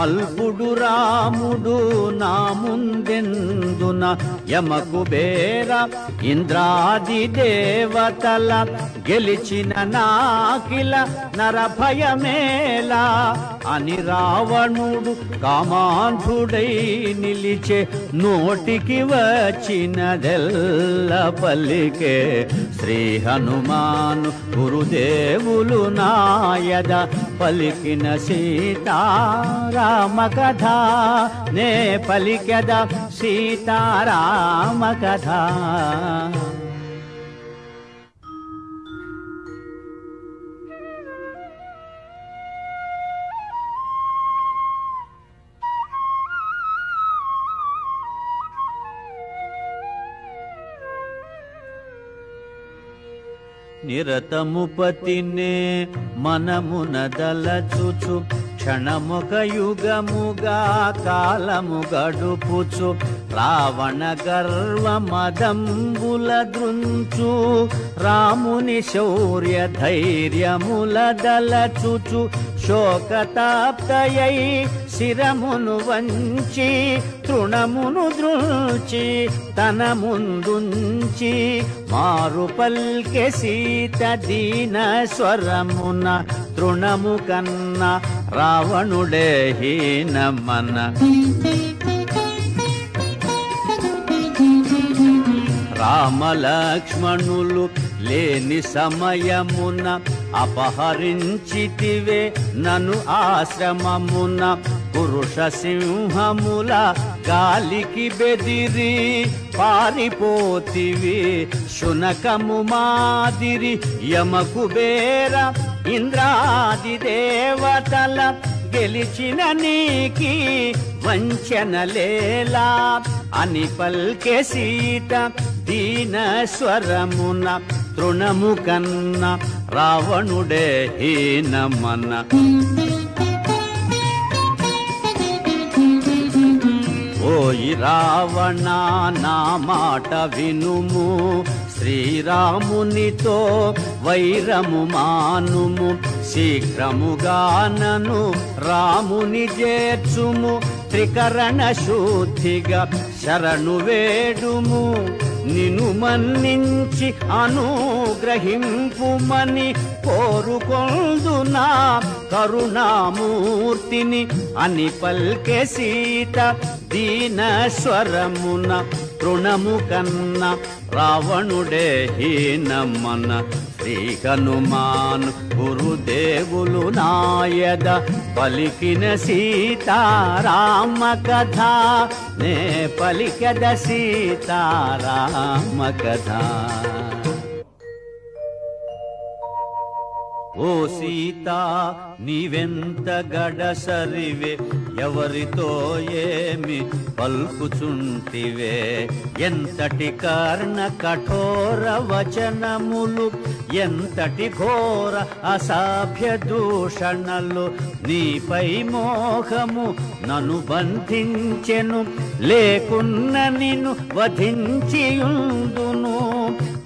అల్పుడు రాముడు నా ముందెందున యమకుబేర ఇంద్రాది దేవతల గెలిచిన నాకిల నరభయమేలా అని రావణుడు కామాంధుడై నిలిచే నోటికి వచ్చినదెల్ల పలికే శ్రీ హనుమాను గురుదేవులు నాయద పలికిన సీతారామ కథ నే పలికద సీతారామ కథ. నిరతము పతినే మనమున దలచుచు క్షణముక యుగముగా కాలము గడుపుచు రావణ గర్వ మదంబుల దృంచు రాముని శౌర్య ధైర్యముల దలచుచు శోకతాప్తయై శిరమును వంచి తృణమును దృంచి తన ముందుంచి మారు పల్కె సీత దీన స్వరమున తృణము కన్న రావణుడే హీనమన రామలక్ష్మణులు లేని సమయమున అపహరించితివే నను ఆశ్రమమున పురుష సింహముల గాలికి బెదిరి పారిపోతివి శునకము మాదిరి యమకుబేర ఇంద్రాది దేవతల గెలిచిన నీకి వంచనలేలా అని పల్కె సీత దీన స్వరమున తృణము కన్న రావణుడే హీనమన ఓయి రావణ నా మాట వినుము శ్రీరామునితో వైరము మానుము శీఘ్రముగానను రాముని చేర్చుము త్రికరణ శుద్ధిగా శరణు వేడుము నిను మన్నించి అనుగ్రహింపుమని కోరుకొందునా కరుణామూర్తిని అని పల్కె సీత దీన స్వరమున తృణము కన్న రావణుడే హీనమన శ్రీ హనుమాను గురుదేవులు నాయద పలికిన సీతారామ కథ నే పలికద సీతారామ కథ ఓ సీత నీవెంత గడసరివే ఎవరితో ఏమి పల్కుచుంటివే ఎంతటి కర్ణ కఠోర వచనములు ఎంతటి ఘోర అసభ్య దూషణలు నీపై మోహము నన్ను బంధించెను లేకున్న నిన్ను వధించియుందును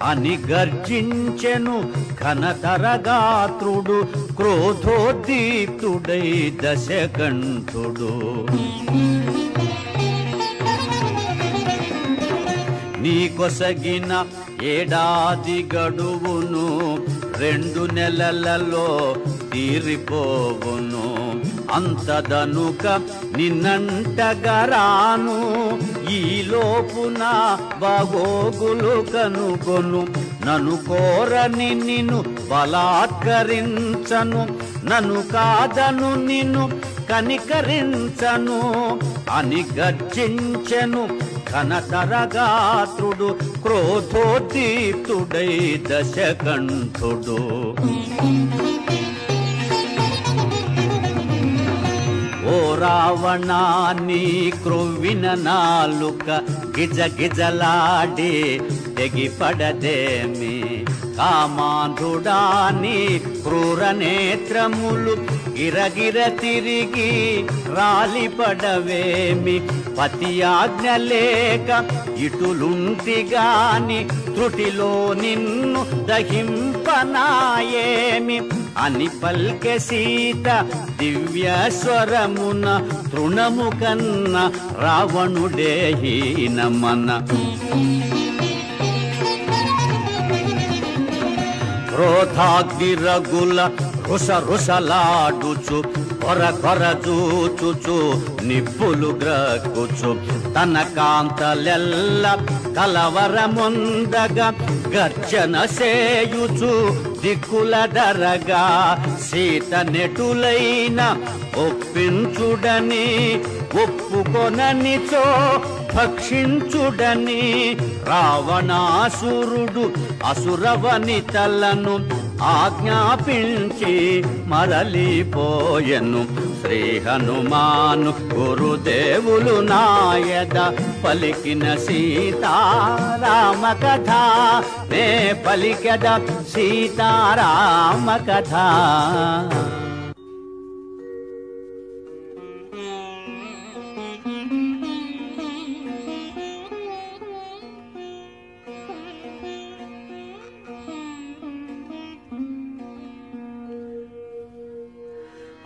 అని గర్జించెను ఘనతరగాత్రుడు క్రోధోద్దీప్తుడై దశకంఠుడు నీ కొసగిన ఏడాది గడువును 2 నెలలలో తీరిపోవును అంతదనుక నిన్నంటగరాను ఈ లోపున బాగోగులు కనుగొను నన్ను కోరని నిన్ను బలాత్కరించను నన్ను కాదను నిన్ను కనికరించను అని గర్జించెను ఘనతరగాత్రుడు క్రోధోద్దీప్తుడై దశకంఠుడు ఓ రావణాన్ని క్రొవ్విన నాలుక గిజ గిజలాడి తెగిపడదేమి కామాంధుడాని క్రూర నేత్రములు గిరగిర తిరిగి రాలిపడవేమి పతి ఆజ్ఞ లేక ఇటులుంటిగాని త్రుటిలో నిన్ను దహింపనాయేమి అని పల్కె సీత దివ్య స్వరమున తృణము కన్న రావణుడే హీనమన క్రోధాగ్నిరగుల రుస రుసలాడుచు కొర కొర చూచుచు నిప్పులు గ్రక్కుచు తన కాంతలెల్ల కలవరముందగా గర్జన సేయుచు దిక్కుల దరగా సీత నెటులైన ఒప్పించుడని ఒప్పుకొననిచో భక్షించుడని రావణాసురుడు అసురవనితలను ఆజ్ఞాపించి మరలిపోయెను శ్రీ హనుమాను గురుదేవులు నాయద పలికిన సీతారామ కథ నే పలికద సీతారామ కథ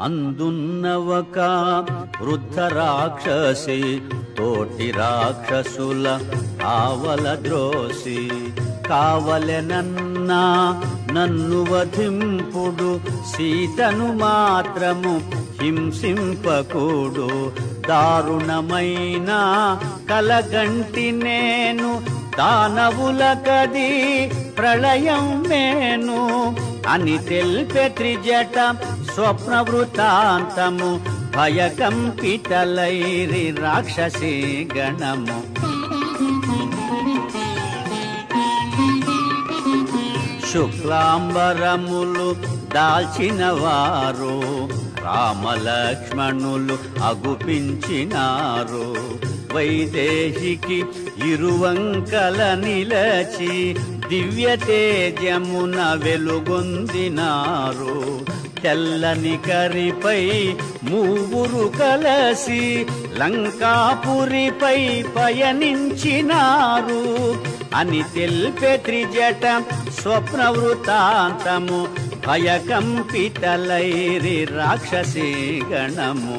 అందున్నవక వృద్ధ రాక్షసి తోటి రాక్షసుల ఆవల ద్రోసి కావలెనన్నా నన్ను వధింపుడు సీతను మాత్రము హింసింపకూడు దారుణమైన కలగంటి నేను దానవులకది ప్రళయం మేను అని తెల్పె త్రిజట స్వప్న వృత్తాంతము భయకంపితలైరి రాక్షసీ గణము. శుక్లాంబరములు దాల్చిన వారు రామలక్ష్మణులు అగుపించినారు. వైదేహికి ఇరువంకల నిలచి దివ్య తేజమున వెలుగొందినారు. తెల్లని కరిపై మూవురు కలసి లంకాపురిపై పయనించినారు అని తెల్పె త్రిజట స్వప్న వృత్తాంతము భయకంపితలైరి రాక్షసీ గణము.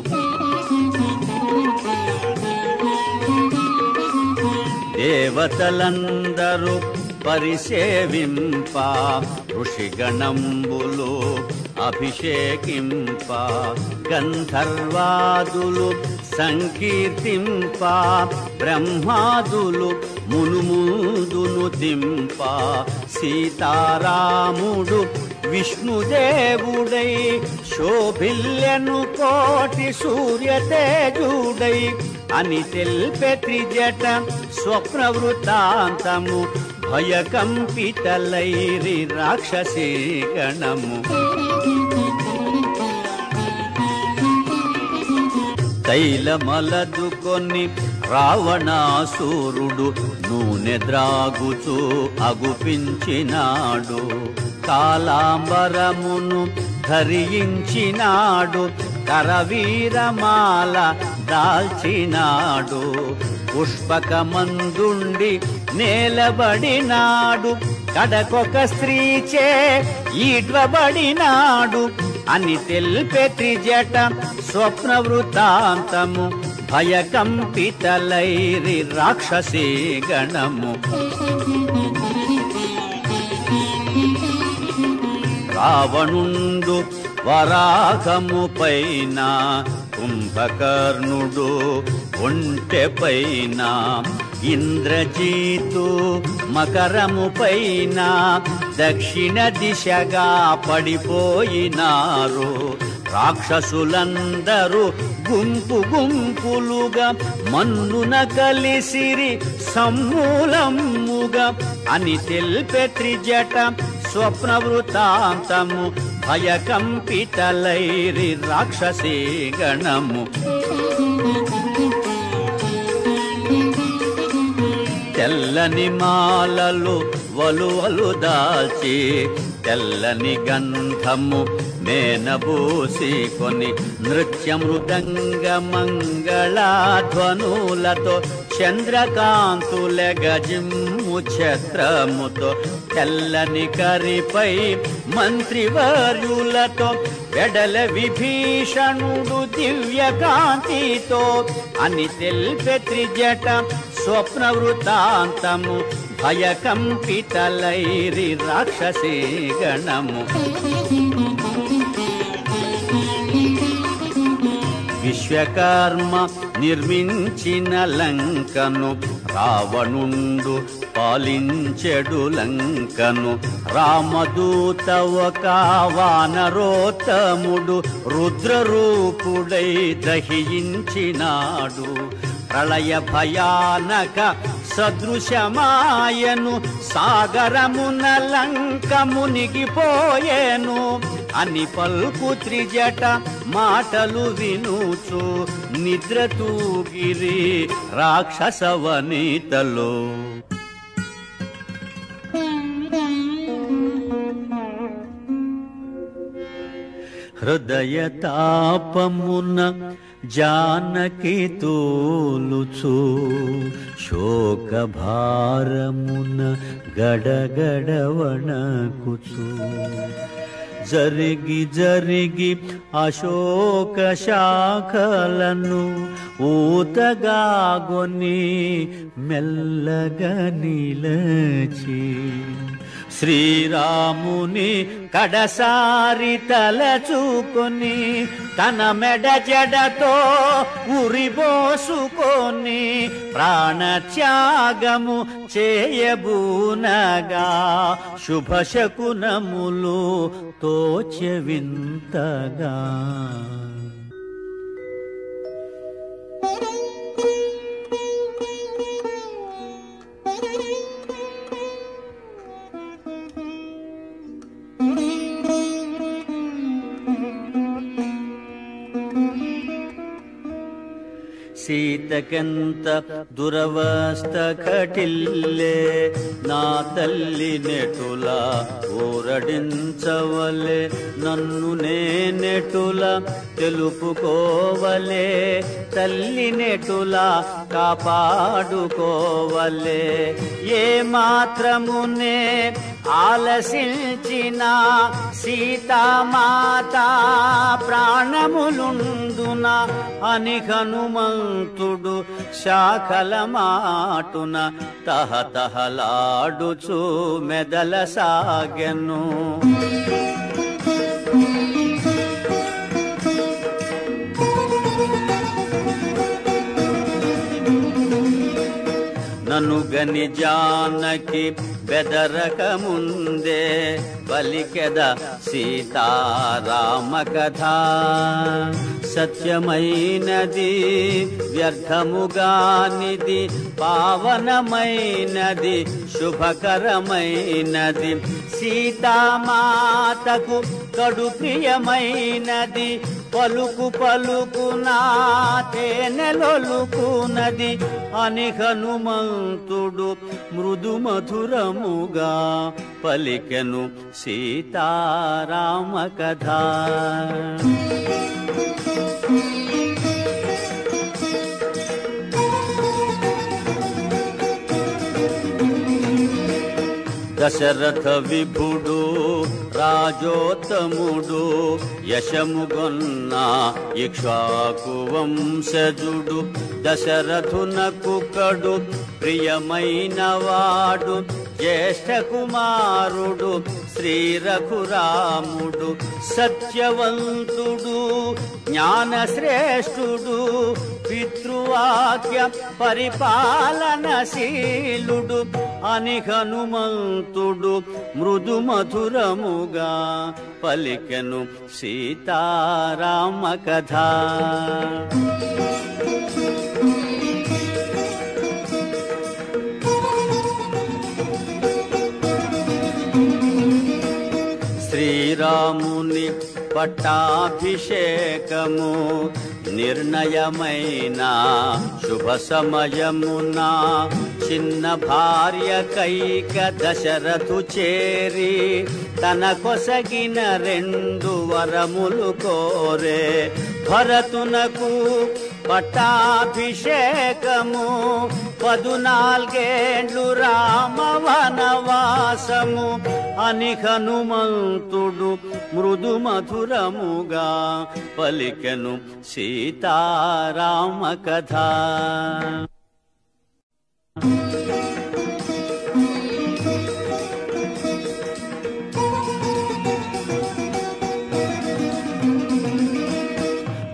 దేవతలందరూ పరిసేవింప ఋషిగణంబులు అభిషేకింప గంధర్వాదులు సంకీర్తింప బ్రహ్మాదులు మునుముందును దింప సీతారాముడు విష్ణుదేవుడై శోభిల్యను కోటి సూర్యతేజుడై అని తెల్పె త్రిజట స్వప్న వృత్తాంతము భయకంపితలైరి రాక్షసీ గణము. తైలమలదుకొని రావణాసురుడు నూనె ద్రాగుచూ అగుపించినాడు. కాలాంబరమును ధరించినాడు. కరవీరమాల దాల్చినాడు. పుష్పకమందుండి నేలబడినాడు. కడకొక స్త్రీచే ఈడ్వబడినాడు అని తెల్పె త్రిజట స్వప్న వృత్తాంతము భయకంపితలైరి రాక్షసీ గణము. రావణుండు వరాహము పైన కుంభకర్ణుడు ఒంటె పైన ఇంద్రజీతు మకరము పైన దక్షిణ దిశగా పడిపోయినారు. రాక్షసులందరూ గుంపు గుంపులుగా మన్నున కలిసిరి సమూలముగా అని తెల్పె త్రిజట స్వప్న వృత్తాంతము భయకంపితలైరి రాక్షసీ గణము. తెల్లని మాలలు వలువలు దాల్చి తెల్లని గంధము మేనబూసి కొని నృత్య మృదంగ మంగళాధ్వనులతో చంద్రకాంతుల గజిమ్ము ఛత్రముతో తెల్లని కరిపై మంత్రివర్యులతో వెడల విభీషణుడు దివ్య కాంతితో అని తెల్పె త్రిజట స్వప్న వృత్తాంతము భయకంపితలైరి రాక్షసీ గణము. విశ్వకర్మ నిర్మించిన లంకను రావణుండు పాలించెడు లంకను. రామదూత ఒక వానరోత్తముడు రుద్రరూపుడై దహించినాడు. ప్రళయ భయానక సదృశమాయను సాగరమున లంక మునిగిపోయేను అని పల్కు త్రిజట మాటలు వినుచు నిద్ర తూగిరి రాక్షసవనితలో. హృదయ తాపమున జానకి తోలుచు శోక భారమున గడగడ వణకుచు జరిగి జరిగి అశోక శాఖలను ఊతగాగొని మెల్లగా నిలచి శ్రీరాముని కడసారి తలచుకొని తన మెడ జడతో ఉరిబోసుకొని ప్రాణత్యాగము చేయబూనగా శుభశకునములు తోచె వింతగా. సీతకెంత దురవస్థ కటిల్లే నా తల్లి నెటుల ఊరడించవలే నన్ను నేనెటుల తెలుపుకోవలే తల్లి నెటుల కాపాడుకోవలే ఏ మాత్రమునే ఆలసించిన సీతామాత ప్రాణములుండున అని హనుమంతుడు శాఖల మాటున తహతహలాడుచు మెదల సాగెను. ననుగని జానకి బెదరక ముందే పలికెద సీతారామ కథ. సత్యమైనది వ్యర్థముగానిది పావనమైనది శుభకరమైనది సీతామాతకు కడు ప్రియమైనది పలుకు పలుకునా తేనెలొలుకునది అని హనుమంతుడు మృదు మధురముగా పలికెను సీతారామ కథ. దశరథ విభుడు రాజోత్తముడు యశముగొన్న ఇక్ష్వాకు వంశజుడు దశరథునకు కడు ప్రియమైనవాడు జ్యేష్ఠ కుమారుడు శ్రీ రఘురాముడు సత్యవంతుడు జ్ఞానశ్రేష్ఠుడు పితృవాక్య పరిపాలనశీలుడు అని హనుమంతుడు మృదు మధురముగా పలికెను సీతారామ కథ. శ్రీరాముని పట్టాభిషేకము నిర్ణయమైన శుభ సమయమున చిన్న భార్య కైక దశరథు చేరి తన కొసగిన 2 వరములు కోరే. భరతునకు పట్టాభిషేకము 14 ఏండ్లు రామ వనవాసము అని హనుమంతుడు మృదు మధురముగా పలికెను సీతారామ కథ.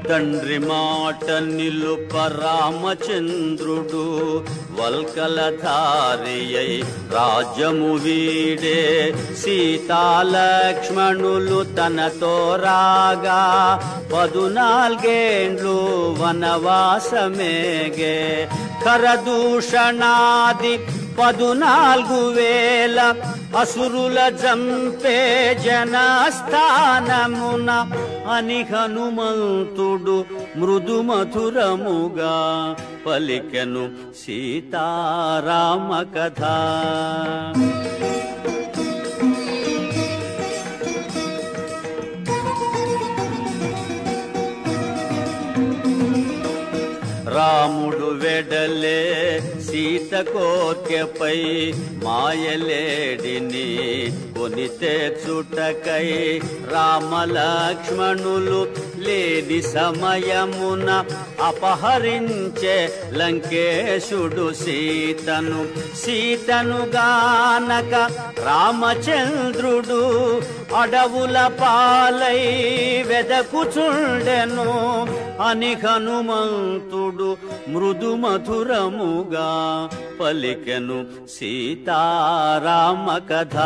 తండ్రి మాట నిలుప రామచంద్రుడు వల్కలధారియై రాజ్యము వీడే. సీతాలక్ష్మణులు తనతో రాగా 14 ఏండ్లు వనవాసమేగే. ఖరదూషణాది 14,000 అసురుల జంపే జనస్థానమున అని హనుమంతుడు మృదు మధురముగా పలికెను సీతారామ కథ. రాముడు వెడలే సీత కోర్కెపై మాయలేడిని కొని తెచ్చుటకై రామలక్ష్మణులు లేని సమయమున అపహరించే లంకేశుడు సీతను గానక రామచంద్రుడు అడవుల పాలై వెదకుచుండెను అని హనుమంతుడు మృదు మధురముగా పలికెను సీతారామ కథ.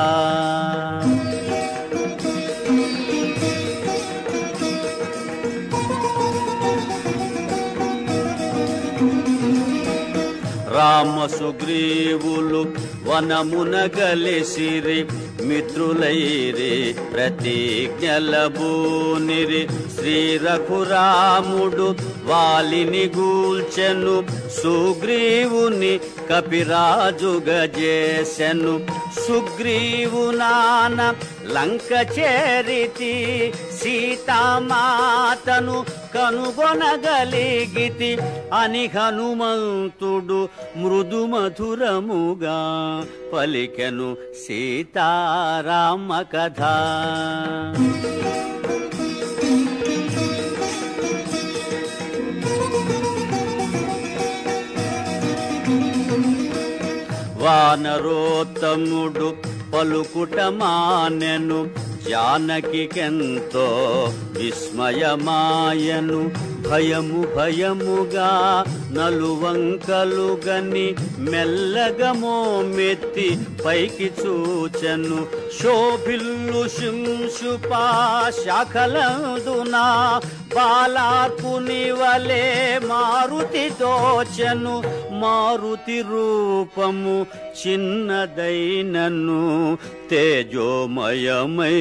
రామ సుగ్రీవులు వనమున గలిసిరి మిత్రులైరి ప్రతిజ్ఞలబూనిరి. శ్రీ రఘురాముడు వాలిని గూల్చెను సుగ్రీవుని కపిరాజుగా చేసెను. సుగ్రీవు నాన లంక చేరితి సీతామాతను కనుగొనగలిగితి అని హనుమంతుడు మృదు మధురముగా పలికెను సీతారామ కథ. వానరోత్తముడు పలుకుట మానెను జానకికెంతో విస్మయమాయను. భయముగా నలువంకలుగని మెల్లగా మోమెత్తి పైకి చూచెను. శోభిల్లు శింశుపా శాఖలందునా బాలార్పుని వలె మారుతి తోచెను. మారుతి రూపము చిన్నదైనను తేజోమయమై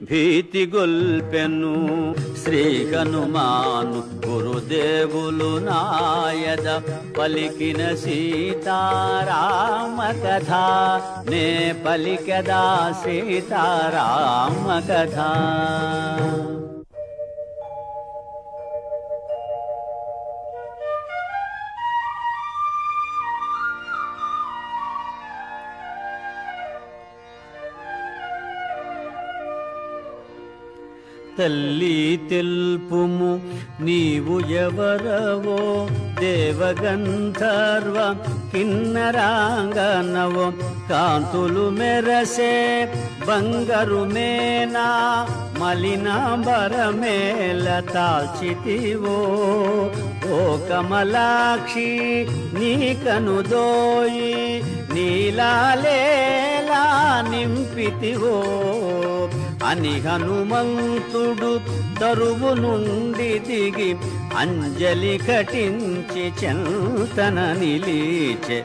భీతి గొల్పెను. శ్రీ హనుమాను గురుదేవులు నాయద పలికిన సీతారామ కథ నే పలికదా సీతారామ కథ. తల్లి తెల్పుము నీవు ఎవరవో దేవగంధర్వ కిన్నరాంగనవో కాంతులు మెరసే బంగారు మేనా మలినాంబరమేల తాల్చితివో ఓ కమలాక్షి నీ కనుదోయి నీలాలేలా నింపితివో అని హనుమంతుడు తరువు నుండి దిగి అంజలి ఘటించి చెంతన నిలిచె.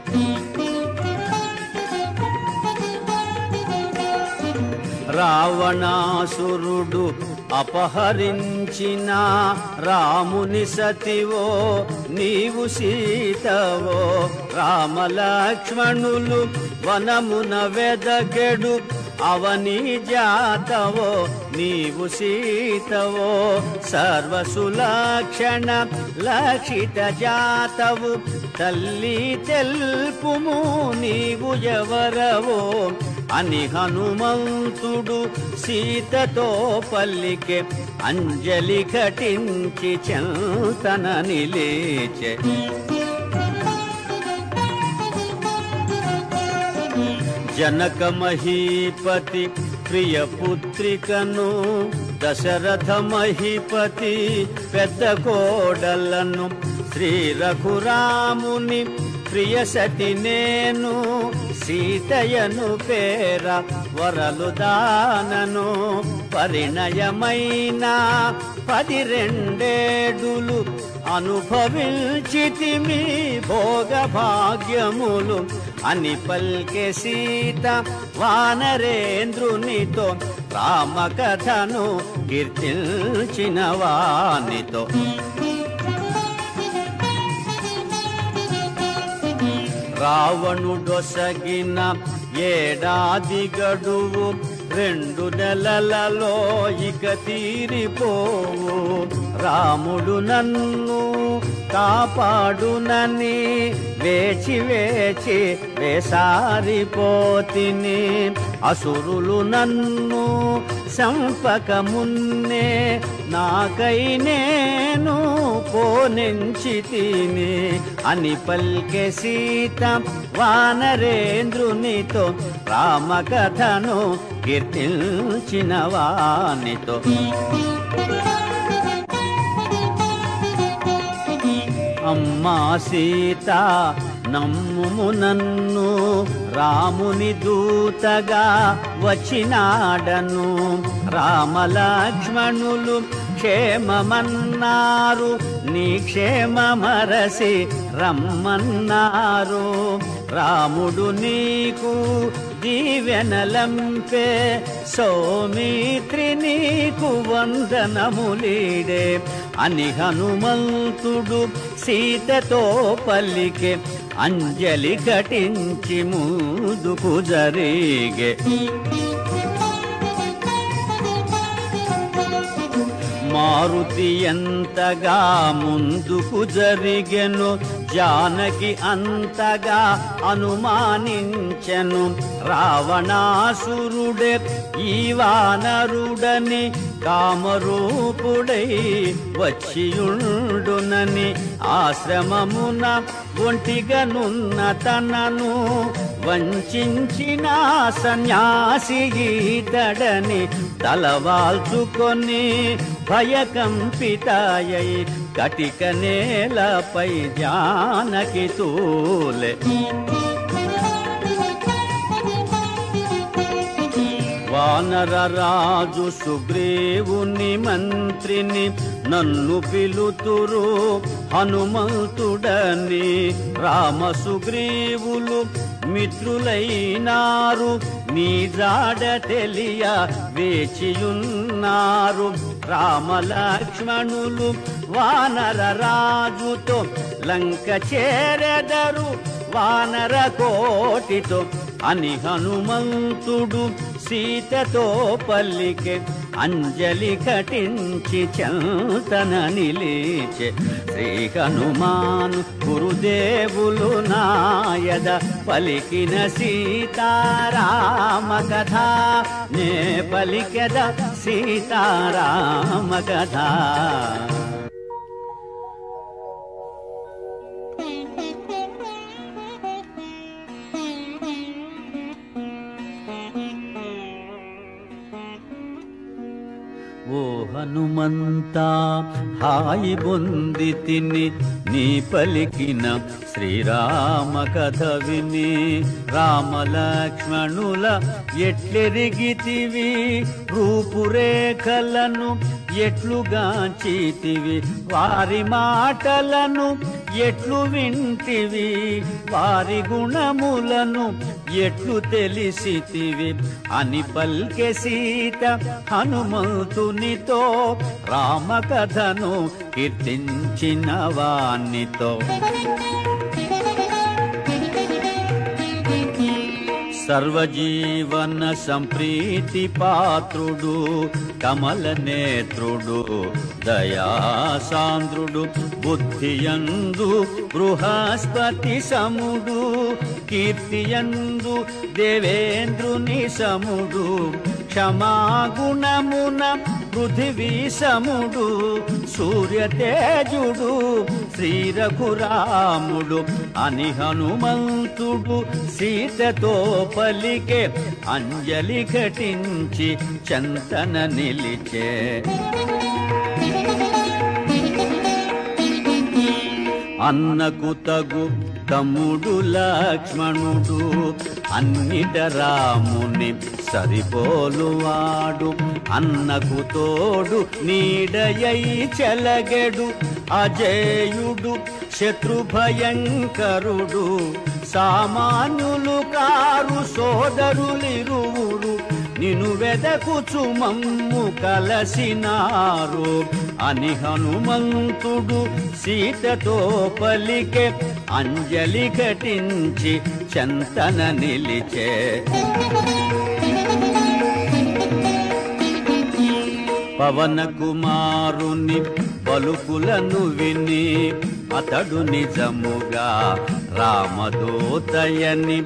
రావణాసురుడు అపహరించిన రాముని సతివో నీవు సీతవో రామలక్ష్మణులు వనమున వెదకెడు అవని జాతవో నీవు సీతవో సర్వసులక్షణ లక్షిత జాతవు తల్లి తెల్పుము నీవు ఎవరవో అని హనుమంతుడు సీతతో పల్లికే అంజలి ఘటించి చెంతన నిలిచె. జనక మహీపతి ప్రియ పుత్రికను దశరథ మహీపతి పెద్ద కోడలను శ్రీ రఘురాముని ప్రియ సతి నేను సీతయను పేర వరలు దానను పరిణయమైన 12 అనుభవించితిమి భోగ భాగ్యములు అని పల్కె సీత వానరేంద్రునితో రామకథను కీర్తించిన వానితో. రావణుడొసగిన ఏడాది గడువు 2 నెలలలో ఇక తీరిపోవు రాముడు నన్ను కాపాడునని వేచి వేచి వేసారిపోతిని అసురులు నన్ను సంపక మున్నే నాకై నేను పోనెంచి తిని అని పల్కె సీత వానరేంద్రునితో రామకథను కీర్తించిన వానితో అమ్మా సీత నమ్ముము నన్ను రాముని దూతగా వచ్చినాడను రామలక్ష్మణులు క్షేమమన్నారు నీ క్షేమమరసి రమ్మన్నారు రాముడు నీకు దీవెనలంపే సౌమిత్రి నీకు వందనములీడే అని హనుమంతుడు సీతతో పలికే అంజలి ఘటించి ముందుకు జరిగే మారుతి ఎంతగా ముందుకు జరిగెను జానకి అంతగా అనుమానించెను రావణాసురుడే ఈ వానరుడని కామరూపుడై వచ్చియుండునని ఆశ్రమమున ఒంటిగనున్న తనను వంచిన సన్యాసి ఈతడని తలవాల్చుకొని భయకంపితాయై కటిక నేలపై జానకి తూలె వానరరాజు సుగ్రీవుని మంత్రిని నన్ను పిలుతురు హనుమంతుడని రామ సుగ్రీవులు మిత్రులైనారు నీ జాడ తెలియ వేచియున్నారు రామలక్ష్మణులు వానర రాజుతో లంక చేరెదరు వానర కోటితో అని హనుమంతుడు సీతతో పల్లికే అంజలి ఘటించి చంతన నిలిచే శ్రీ హనుమాను గురుదేవులు నాయద పలికిన సీతారామ కథ నే పలికెద సీతారామ కథ ఓ హనుమంతా హాయి బొంది తిని నీ పలికిన శ్రీరామ కథ విని రామలక్ష్మణుల ఎట్లెరిగితివి రూపురేఖలను ఎట్లుగాంచితివి వారి మాటలను ఎట్లు వింటివి వారి గుణములను ఎట్లు తెలిసితివి అని పల్కె సీత హనుమంతునితో రామకథను కీర్తించిన వానితో సర్వజీవన సంప్రీతి పాత్రుడు కమల నేత్రుడు దయాసాంద్రుడు బుద్ధియందు బృహస్పతి సముడు కీర్తియందు దేవేంద్రుని సముడు క్షమాగుణమున పృథివీ సముడు సూర్యతేజుడు శ్రీరఘురాముడు అని హనుమంతుడు సీతతో పలికే అంజలి ఘటించి చంతన నిలిచే అన్నకు తగు తమ్ముడు లక్ష్మణుడు అన్నిట రాముని సరిపోలువాడు అన్నకు తోడు నీడయై చెలగెడు అజేయుడు శత్రుభయంకరుడు సామాన్యులు కారు సోదరులిరువురు నిను వెదకుచు మమ్ము కలసినారు అని హనుమంతుడు సీతతో పలికే అంజలి ఘటించి చంతన నిలిచే పవన కుమారుని పలుకులను విని అతడు నిజముగా రామదూతయని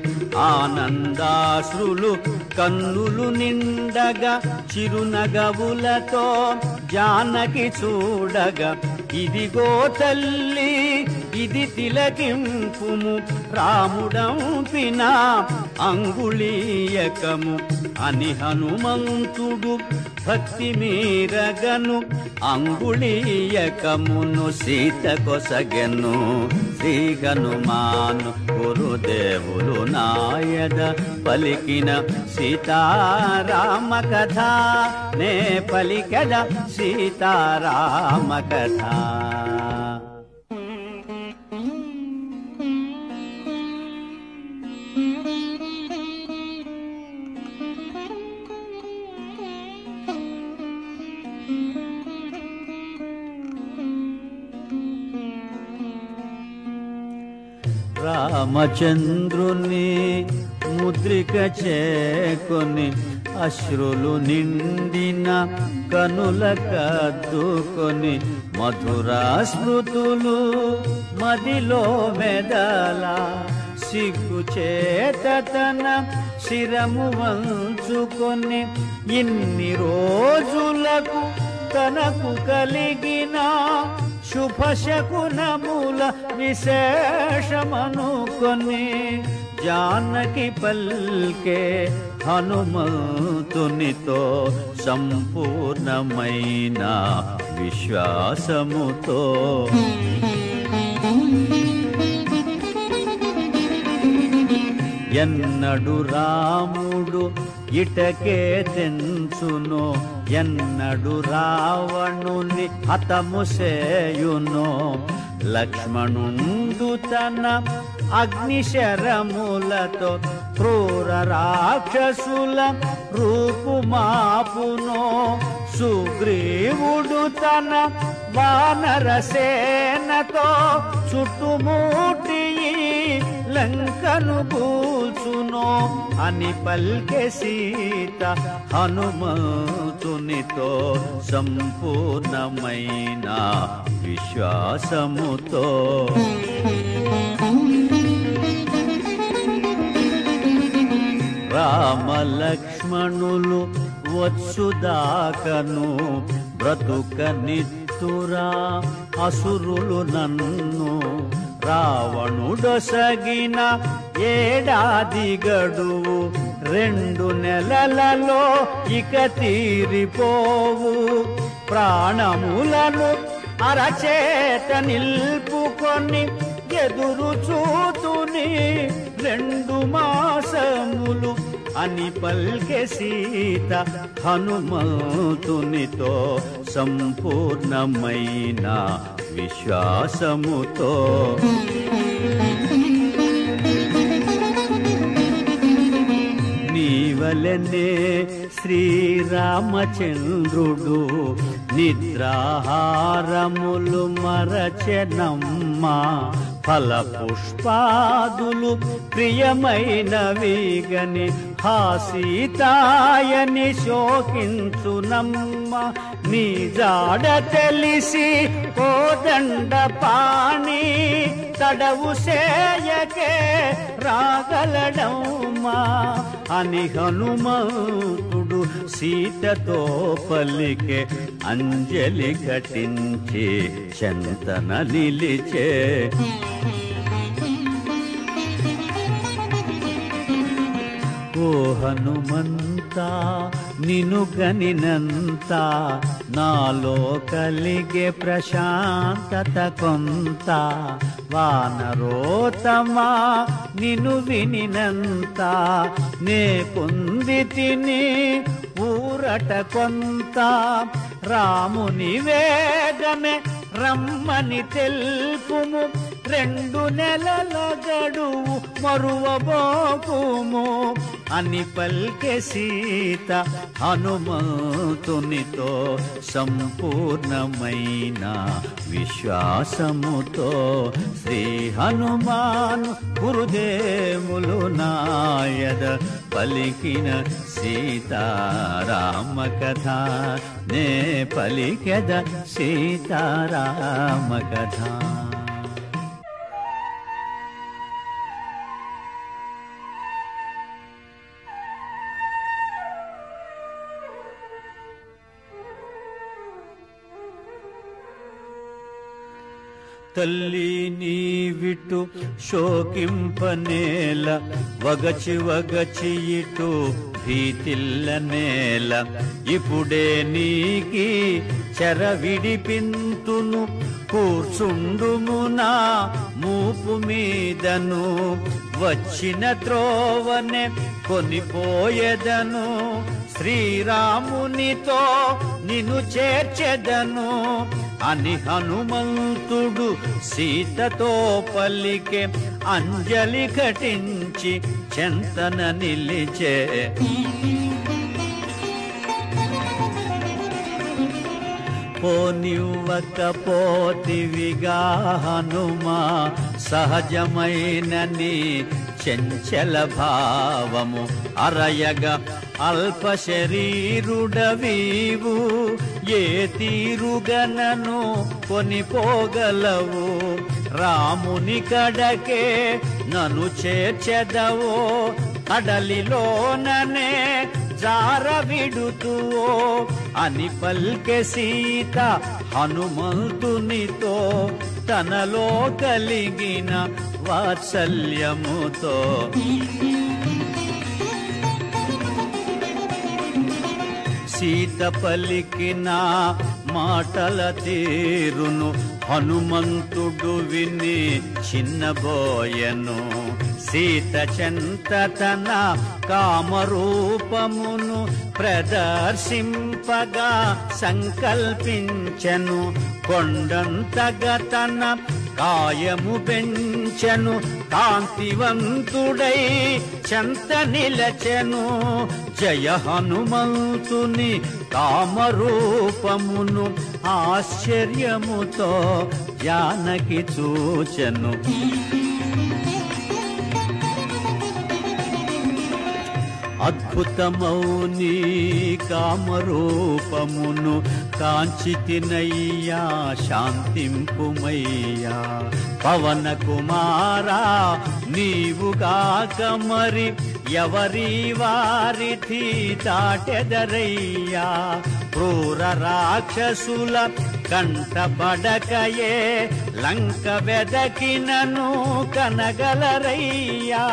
ఆనందాశ్రులు కన్నులు నిండగా చిరునగవులతో జానకి చూడగా ఇదిగో తల్లి ఇది తిలకింపుము రాముడంపిన అంగుళీయకము అని హనుమంతుడు భక్తి మీరగను అంగుళీయకమును సీత కొసగెను. శ్రీ హనుమాను గురుదేవులు నాయద పలికిన సీతారామ కథ నే పలికద సీతారామ కథ. రామచంద్రుని ముద్రిక చేకొని అశ్రులు నిండిన కనుల కద్దుకొని మధురా స్మృతులు మదిలో మెదల సిగ్గు చేత తన శిరము వంచుకొని ఇన్ని రోజులకు తనకు కలిగిన శుభశకునముల విశేషమనుకొని జానకి పల్కే హనుమంతునితో సంపూర్ణమైన విశ్వాసముతో. ఎన్నడు రాముడు ఇటకే తెంచునో ఎన్నడు రావణుని హతము సేయునో లక్ష్మణుండు తన అగ్నిశరములతో క్రూర రాక్షసుల రూపుమాపునో సుగ్రీవుడు తన వానరసేనతో చుట్టుముట్టి లంకను కూల్చునో అని పల్కె సీత హనుమంతునితో సంపూర్ణమైన విశ్వాసముతో. రామలక్ష్మణులు వచ్చుదాకను బ్రతుక నిత్తురా అసురులు నన్ను రావణుడొసగిన ఏడాది గడువు 2 నెలలలో ఇక తీరిపోవు. ప్రాణములను అరచేత నిల్పుకొని ఎదురు చూతుని 2 మాసములు అని పల్కె సీత హనుమంతునితో సంపూర్ణమైన విశ్వాసముతో. నీవలనే శ్రీరామచంద్రుడు నిద్రాహారములు మరచెనమ్మా ఫల పుష్పాదులు ప్రియమైనవిగని హాసీతాయని శోకించునమ్మ. నీ జాడ తెలిసి కోదండ పాణి తడవు సేయకే రాగలడమ్మా అని హనుమంతుడు సీతతో పలికే అంజలి ఘటించి చంతన నిలిచే. ఓ హనుమంత నిను గనినంత నాలో కలిగే ప్రశాంతత కొంత. వానరోతమా నిను వినినంత నే పొందితిని ఊరట కొంత. రాముని వేగమే రమ్మని తెల్పుము 2 నెలల గడువు మరువబోకుము అని పల్కె సీత హనుమంతునితో సంపూర్ణమైన విశ్వాసముతో. శ్రీ హనుమాన్ గురుదేవులు నాయద పలికిన సీతారామ కథ నే పలికెద సీతారామ కథ. తల్లి నీవిటు శోకింపనేల వగచి వగచి ఇటు భీతిల్ల నేల. ఇప్పుడే నీకి చెర విడిపింతును కూర్చుండుము నా మూపు మీదను. వచ్చిన త్రోవనే కొనిపోయేదను శ్రీరామునితో నిన్ను చేర్చెదను అని హనుమంతుడు సీతతో పలికే. అంజలి ఘటించి చెంతన నిలిచే. పోనివ్వకపోతివిగా హనుమా సహజమైనని చంచల భావము అరయగ అల్ప శరీరుడవీవు. ఏ తీరుగనను కొనిపోగలవు రాముని కడకే నన్ను చేర్చెదవో. కడలిలోననే జార విడుతువో అని పల్కె సీత హనుమంతునితో తనలో కలిగిన వాత్సల్యముతో. సీత పలికిన మాటల తీరును హనుమంతుడు విని చిన్నబోయెను. సీత చెంత తన కామరూపమును ప్రదర్శింపగా సంకల్పించెను. కొండంతగా తన కాయము పెంచెను. కాంతివంతుడై చెంత నిలచెను. జయ హనుమంతుని కామరూపమును ఆశ్చర్యముతో జానకి చూచెను. అద్భుతమౌని కామరూపమును కాంచితినయ్యా శాంతింపుమయ్యా. పవన కుమారా నీవుగాక మరి ఎవరి వారిథి దాటెదరయ్యా. క్రూర రాక్షసుల కంటపడకయే లంక వెదకినను కనగలరయ్యా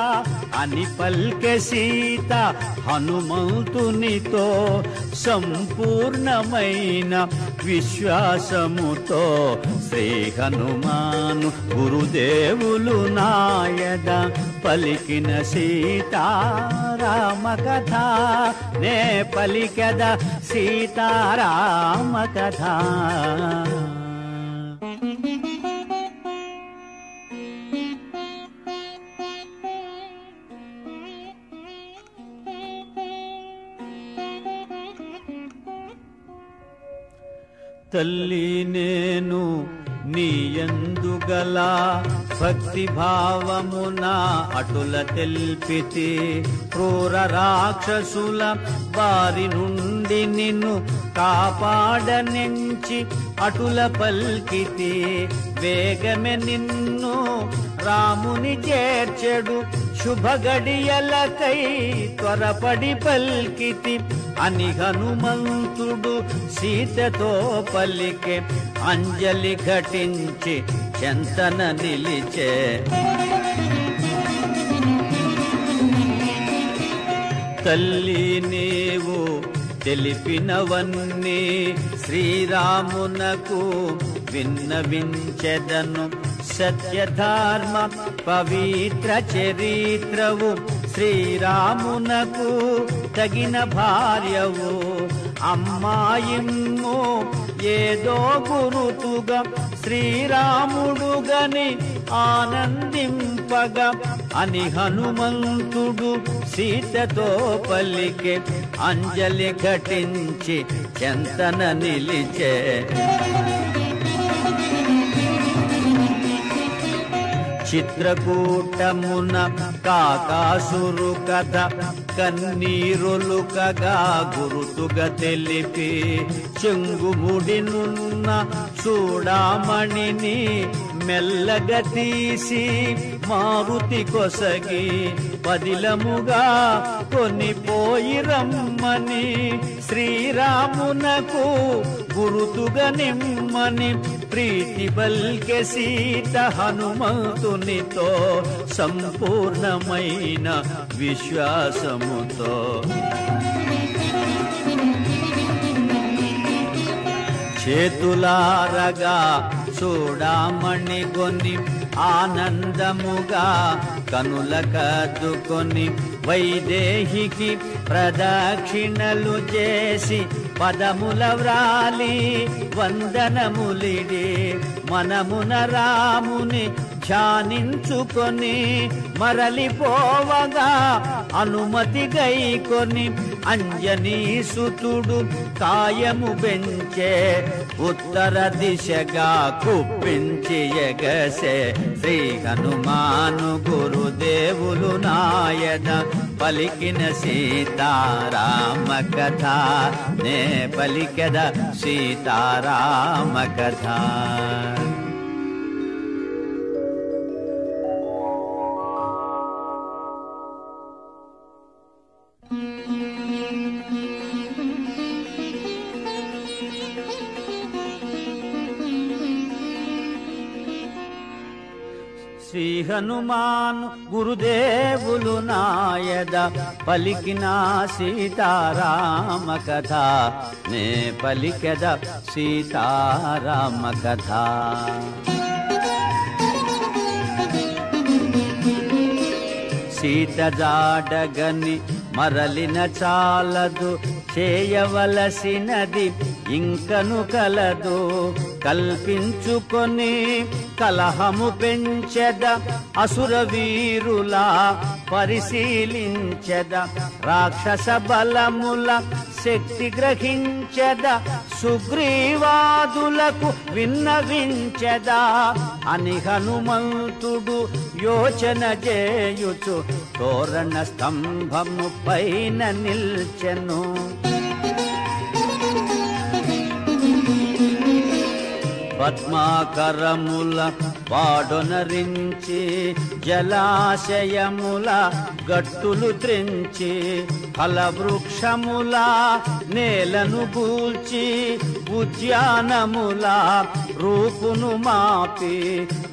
అని పల్కె సీత హనుమంతునితో సంపూర్ణమైన విశ్వాసముతో. శ్రీ హనుమాను గురుదేవులు నాయద పలికిన సీతారామ కథ నే పలికెద సీతారామ కథ. తల్లి నేను నీయందుగల భక్తి భావమున అటుల తెల్పితి. క్రూర రాక్షసుల వారి నుండి నిన్ను కాపాడనించి అటుల పల్కితి. వేగమే నిన్ను రాముని చేర్చెడు శుభగడియలకై త్వరపడి పల్కితి అని హనుమంతుడు సీతతో పలికే. అంజలి ఘటించి చెంతన నిలిచే. తల్లి నీవు తెలిపినవన్నీ శ్రీరామునకు విన్నవించెదను. సత్యధర్మ పవిత్ర చరిత్రవు శ్రీరామునకు తగిన భార్యవు. అమ్మాయిమ్ము ఏదో గురుతుగా శ్రీరాముడుగని ఆనందింపగా అని హనుమంతుడు సీతతో పలికే అంజలి ఘటించి చెంతన నిలిచే. చిత్రకూటమున కాకాసురు కథ కన్నీరులుకగా గురుతుగా తెలిపి చెంగుముడినున్న చూడామణిని మెల్లగా తీసి మారుతి కొసగి పదిలముగా కొనిపోయి రమ్మని శ్రీరామునకు గురుతుగా నిమ్మని ప్రీతి బల్కె సీత హనుమంతునితో సంపూర్ణమైన విశ్వాసముతో. చేతులారగా చూడామణి కొని ఆనందముగా కనుల కద్దుకొని వైదేహికి ప్రదక్షిణలు చేసి పదముల వ్రాలి వందనములిడి మనమున రాముని ధ్యానించుకొని మరలిపోవగా అనుమతి గైకొని అంజనీసుతుడు కాయము పెంచే ఉత్తర దిశగా కుప్పించి ఎగసే. శ్రీ హనుమాను గురుదేవులు నాయన పలికిన సీతారామ కథ నే పలికెద సీతారామ కథ. శ్రీ హనుమాను గురుదేవులు నాయద పలికిన సీతారామ కథ నే పలికెద సీతారామ కథ. సీత జాడగని మరలిన చాలదు చేయవలసినది ఇంకను కలదు కల్పించుకొని కలహము పెంచెద అసుర వీరులా పరిశీలించెద రాక్షస బలముల శక్తి గ్రహించెద సుగ్రీవాదులకు విన్నవించెదా అని హనుమంతుడు యోచన చేయుచు తోరణ స్తంభము పైన నిల్చెను. పద్మాకరముల పాడొనరించి జలాశయముల గట్టులు త్రెంచి ఫలవృక్షముల నేలను కూల్చి ఉద్యానముల రూపును మాపి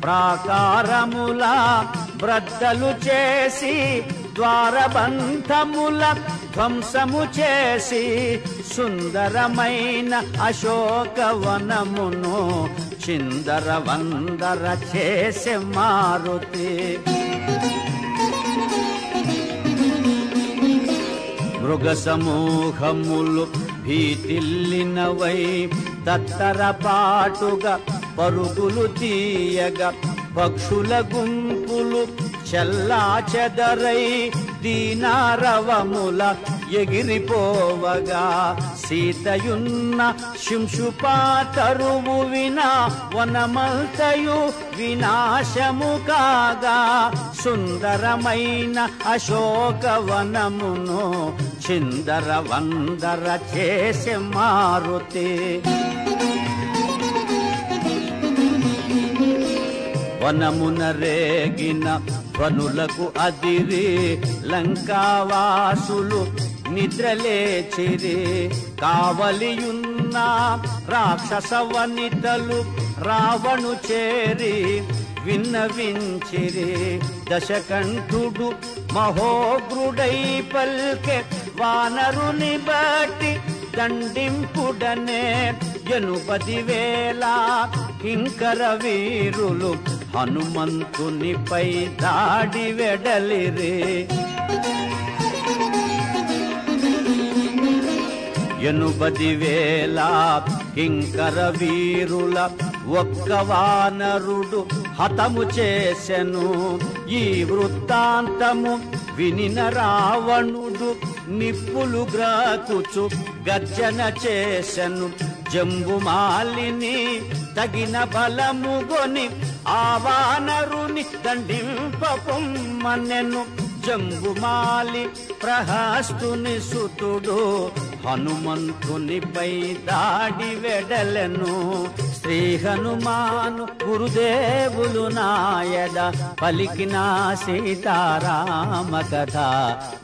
ప్రాకారముల బ్రద్దలు చేసి ద్వారబంధముల ధ్వంసము చేసి సుందరమైన అశోకవనమును చిందర వందర చేసే మారుతి. మృగ సమూహములు భీతిల్లినవై తత్తరపాటుగా పరుగులు తీయగా పక్షుల గుంపులు చల్లా చెదరై దీనారవముల ఎగిరిపోవగా సీతయున్న శింశుపాతరువు వినా వనమంతయు వినాశము కాగా సుందరమైన అశోకవనమును చిందర వందర చేసే మారుతి. వనమున రేగిన వనులకు అదిరి లంకావాసులు నిద్రలేచిరి కావలియున్న రాక్షస వనితలు రావణు చేరి విన్నవించిరి. దశకంఠుడు మహోగ్రుడై పల్కె వానరుని బట్టి దండింపుడనే 80,000 కింకర వీరులు హనుమంతునిపై దాడి వెడలిరి. 80,000 కింకర వీరుల ఒక్క వానరుడు హతము చేసెను. ఈ వృత్తాంతము వినిన రావణుడు నిప్పులు గ్రాకుచు గర్జన చేసెను. జంబుమాలిని తగిన బలముగొని ఆ వానరుని దండింపొమ్మనెను. జంబుమాలి ప్రహస్తుని సుతుడు హనుమంతునిపై దాడి వెడలెను. శ్రీ హనుమాను గురుదేవులు నాయద పలికిన సీతారామ కథ,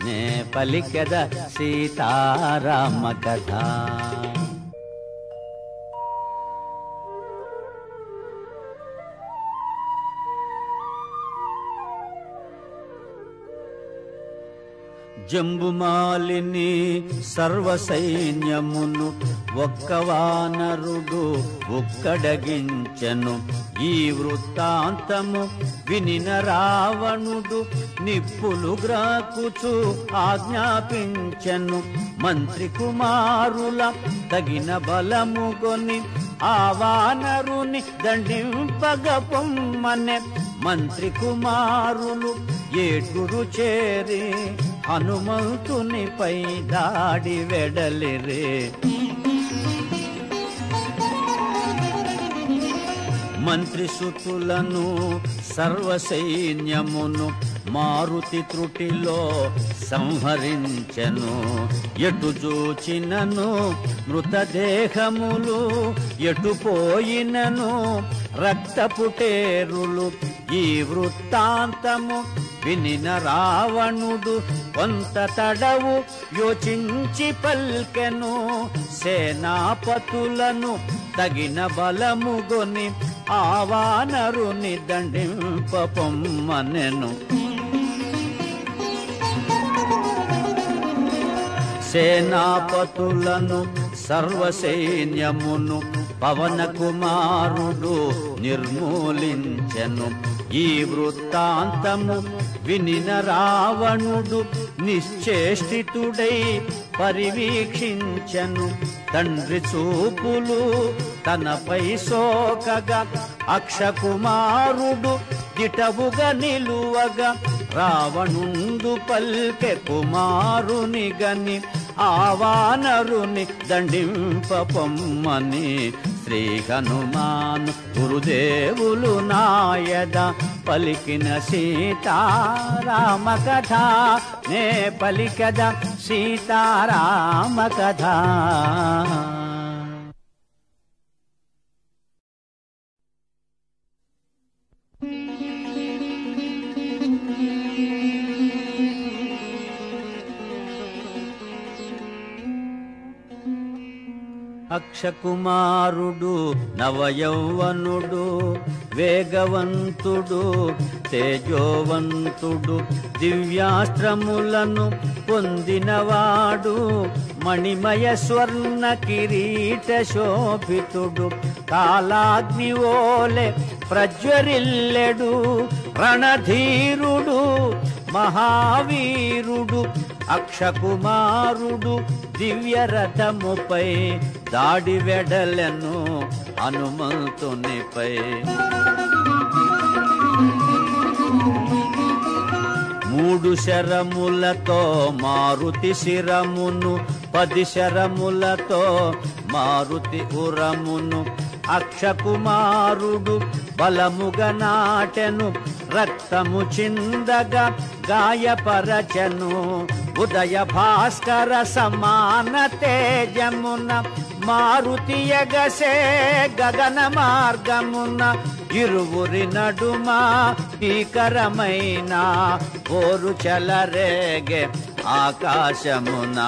నే పలికెద సీతారామ కథ. జంబుమాలిని సర్వ సైన్యమును ఒక్క వానరుడు ఒక్కడగించెను. ఈ వృత్తాంతము వినిన రావణుడు నిప్పులు గ్రాకుచు ఆజ్ఞాపించెను. మంత్రి కుమారుల తగిన బలముగొని ఆ వానరుని దండింపగపొమ్మనె. మంత్రి కుమారులు ఏడుగురు చేరి హనుమంతునిపై దాడి వెడలిరే. మంత్రి సుతులను సర్వ సైన్యమును మారుతి త్రుటిలో సంహరించెను. ఎటు చూచినను మృతదేహములు, ఎటు పోయినను రక్తపుటేరులు. ఈ వృత్తాంతము వినిన రావణుడు కొంత తడవు యోచించి పల్కెను. సేనాపతులను తగిన బలముగొని ఆ వానరుని దండింపొమ్మనెను. సేనాపతులను సర్వ సైన్యమును పవన కుమారుడు నిర్మూలించెను. ఈ వృత్తాంతము వినిన రావణుడు నిశ్చేష్టితుడై పరివీక్షించెను. తండ్రి చూపులు తనపై సోకగా అక్షకుమారుడు దిటవుగా నిలువగా రావణుండు పల్కె కుమారుని గని ఆ వానరుని దండింపొమ్మని. శ్రీ హనుమాను గురుదేవులు నాయద పలికిన సీతారామ కథ, నే పలికద సీతారామ కథ. అక్షకుమారుడు నవయౌవనుడు వేగవంతుడు తేజోవంతుడు దివ్యాస్త్రములను పొందినవాడు మణిమయ స్వర్ణ కిరీట శోభితుడు కాలాగ్నివోలే ప్రజ్వరిల్లెడు రణధీరుడు మహావీరుడు అక్షకుమారుడు దివ్యరథముపై దాడి వెడలెను హనుమంతునిపై. 3 శరములతో మారుతి శిరమును 10 శరములతో మారుతి ఉరమును అక్షకుమారుడు బలముగా నాటెను రక్తము చిందగా గాయపరచను ఉదయ భాస్కర సమాన తేజమున మారుతి యగసే గగన మార్గమున ఇరువురి నడుమ భీకరమైన ఓరు చలరేగే ఆకాశమున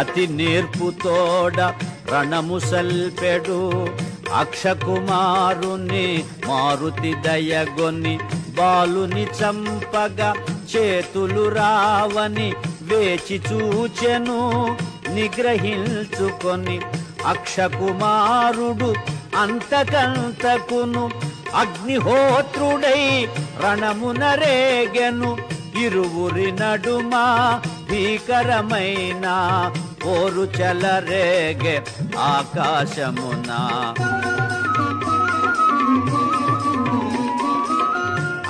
అతి నేర్పుతోడ రణము సల్పెడు అక్షకుమారుని మారుతి దయగొని బాలుని చంపగా చేతులు రావని వేచి చూచెను నిగ్రహించుకొని అక్షకుమారుడు అంతకంతకును అగ్నిహోత్రుడై రణమున రేగెను ఇరువురి నడుమ భీకరమైన పోరు చెలరేగే ఆకాశమున.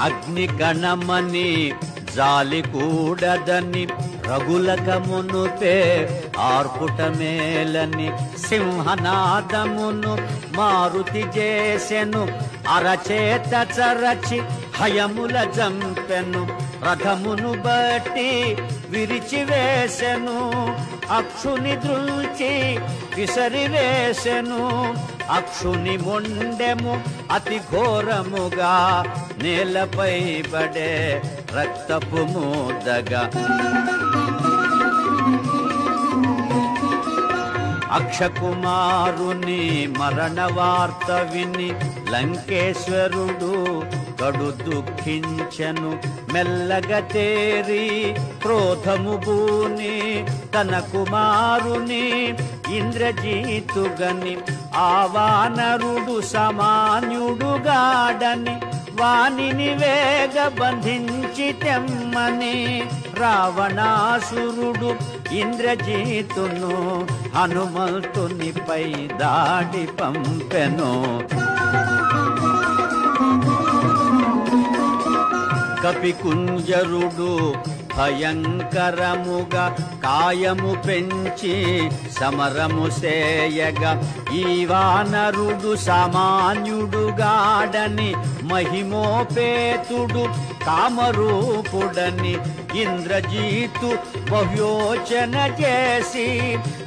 అగ్ని కణమని జాలి కూడదని రగులకమునుపే ఆర్పుట మేలని సింహనాదమును మారుతి చేసెను. అరచేత చరచి హయముల జంపెను. రథమును బట్టి విరిచివేసెను. అక్షుని దృల్చి విసరివేసెను. అక్షుని మొండెము అతి ఘోరముగా నేలపై పడే రక్తపు మూదగా. అక్షకుమారుని మరణ వార్త విని లంకేశ్వరుడు కడు దుఃఖించెను. మెల్లగా తేరి క్రోధము బూని తన కుమారుని ఇంద్రజీతుగని ఆ వానరుడు సామాన్యుడుగాడని వానిని వేగ బంధించి తెమ్మని రావణాసురుడు ఇంద్రజీతును హనుమంతునిపై దాడి పంపెను. కపికుంజరుడు భయంకరముగా కాయము పెంచి సమరము సేయగా ఈ వానరుడు సామాన్యుడుగాడని మహిమోపేతుడు కామరూపుడని ఇంద్రజీతు బహుయోచన చేసి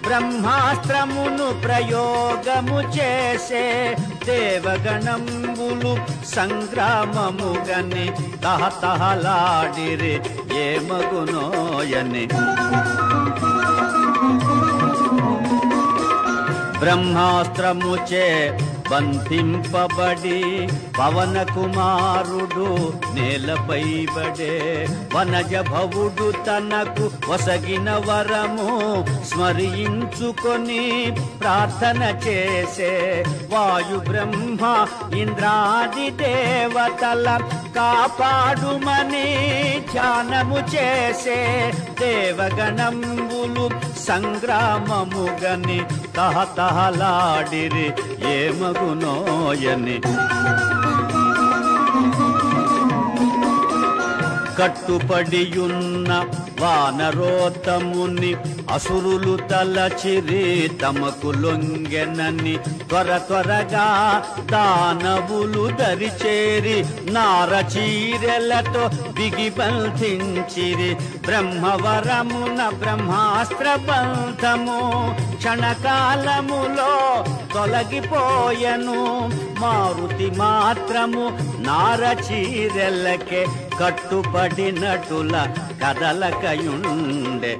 బ్రహ్మాస్త్రమును ప్రయోగము చేసే దేవగణంబులు సంగ్రామముగని తహతహలాడిరి ఏమగునోయని. బ్రహ్మాస్త్రముచే బంధింపబడి పవన కుమారుడు నేలపై పడే. వనజ భవుడు తనకు వసగిన వరము స్మరించుకొని ప్రార్థన చేసే. వాయు బ్రహ్మ ఇంద్రాది దేవతల కాపాడుమని ధ్యానము చేసే. దేవగణంబులు సంగ్రామముగని తహతహలాడిరి ఏమగునోయని. కట్టుపడియున్న వానరోత్తముని అసురులు తలచిరి తమకు లొంగెనని త్వరగా దానవులు దరిచేరి నారచీరెలతో దిగి బంధించిరి. బ్రహ్మవరమున బ్రహ్మాస్త్ర బంధము క్షణకాలములో తొలగిపోయెను. మారుతి మాత్రము నారచీరెలకే కట్టుపడినటుల కదలకయుండె.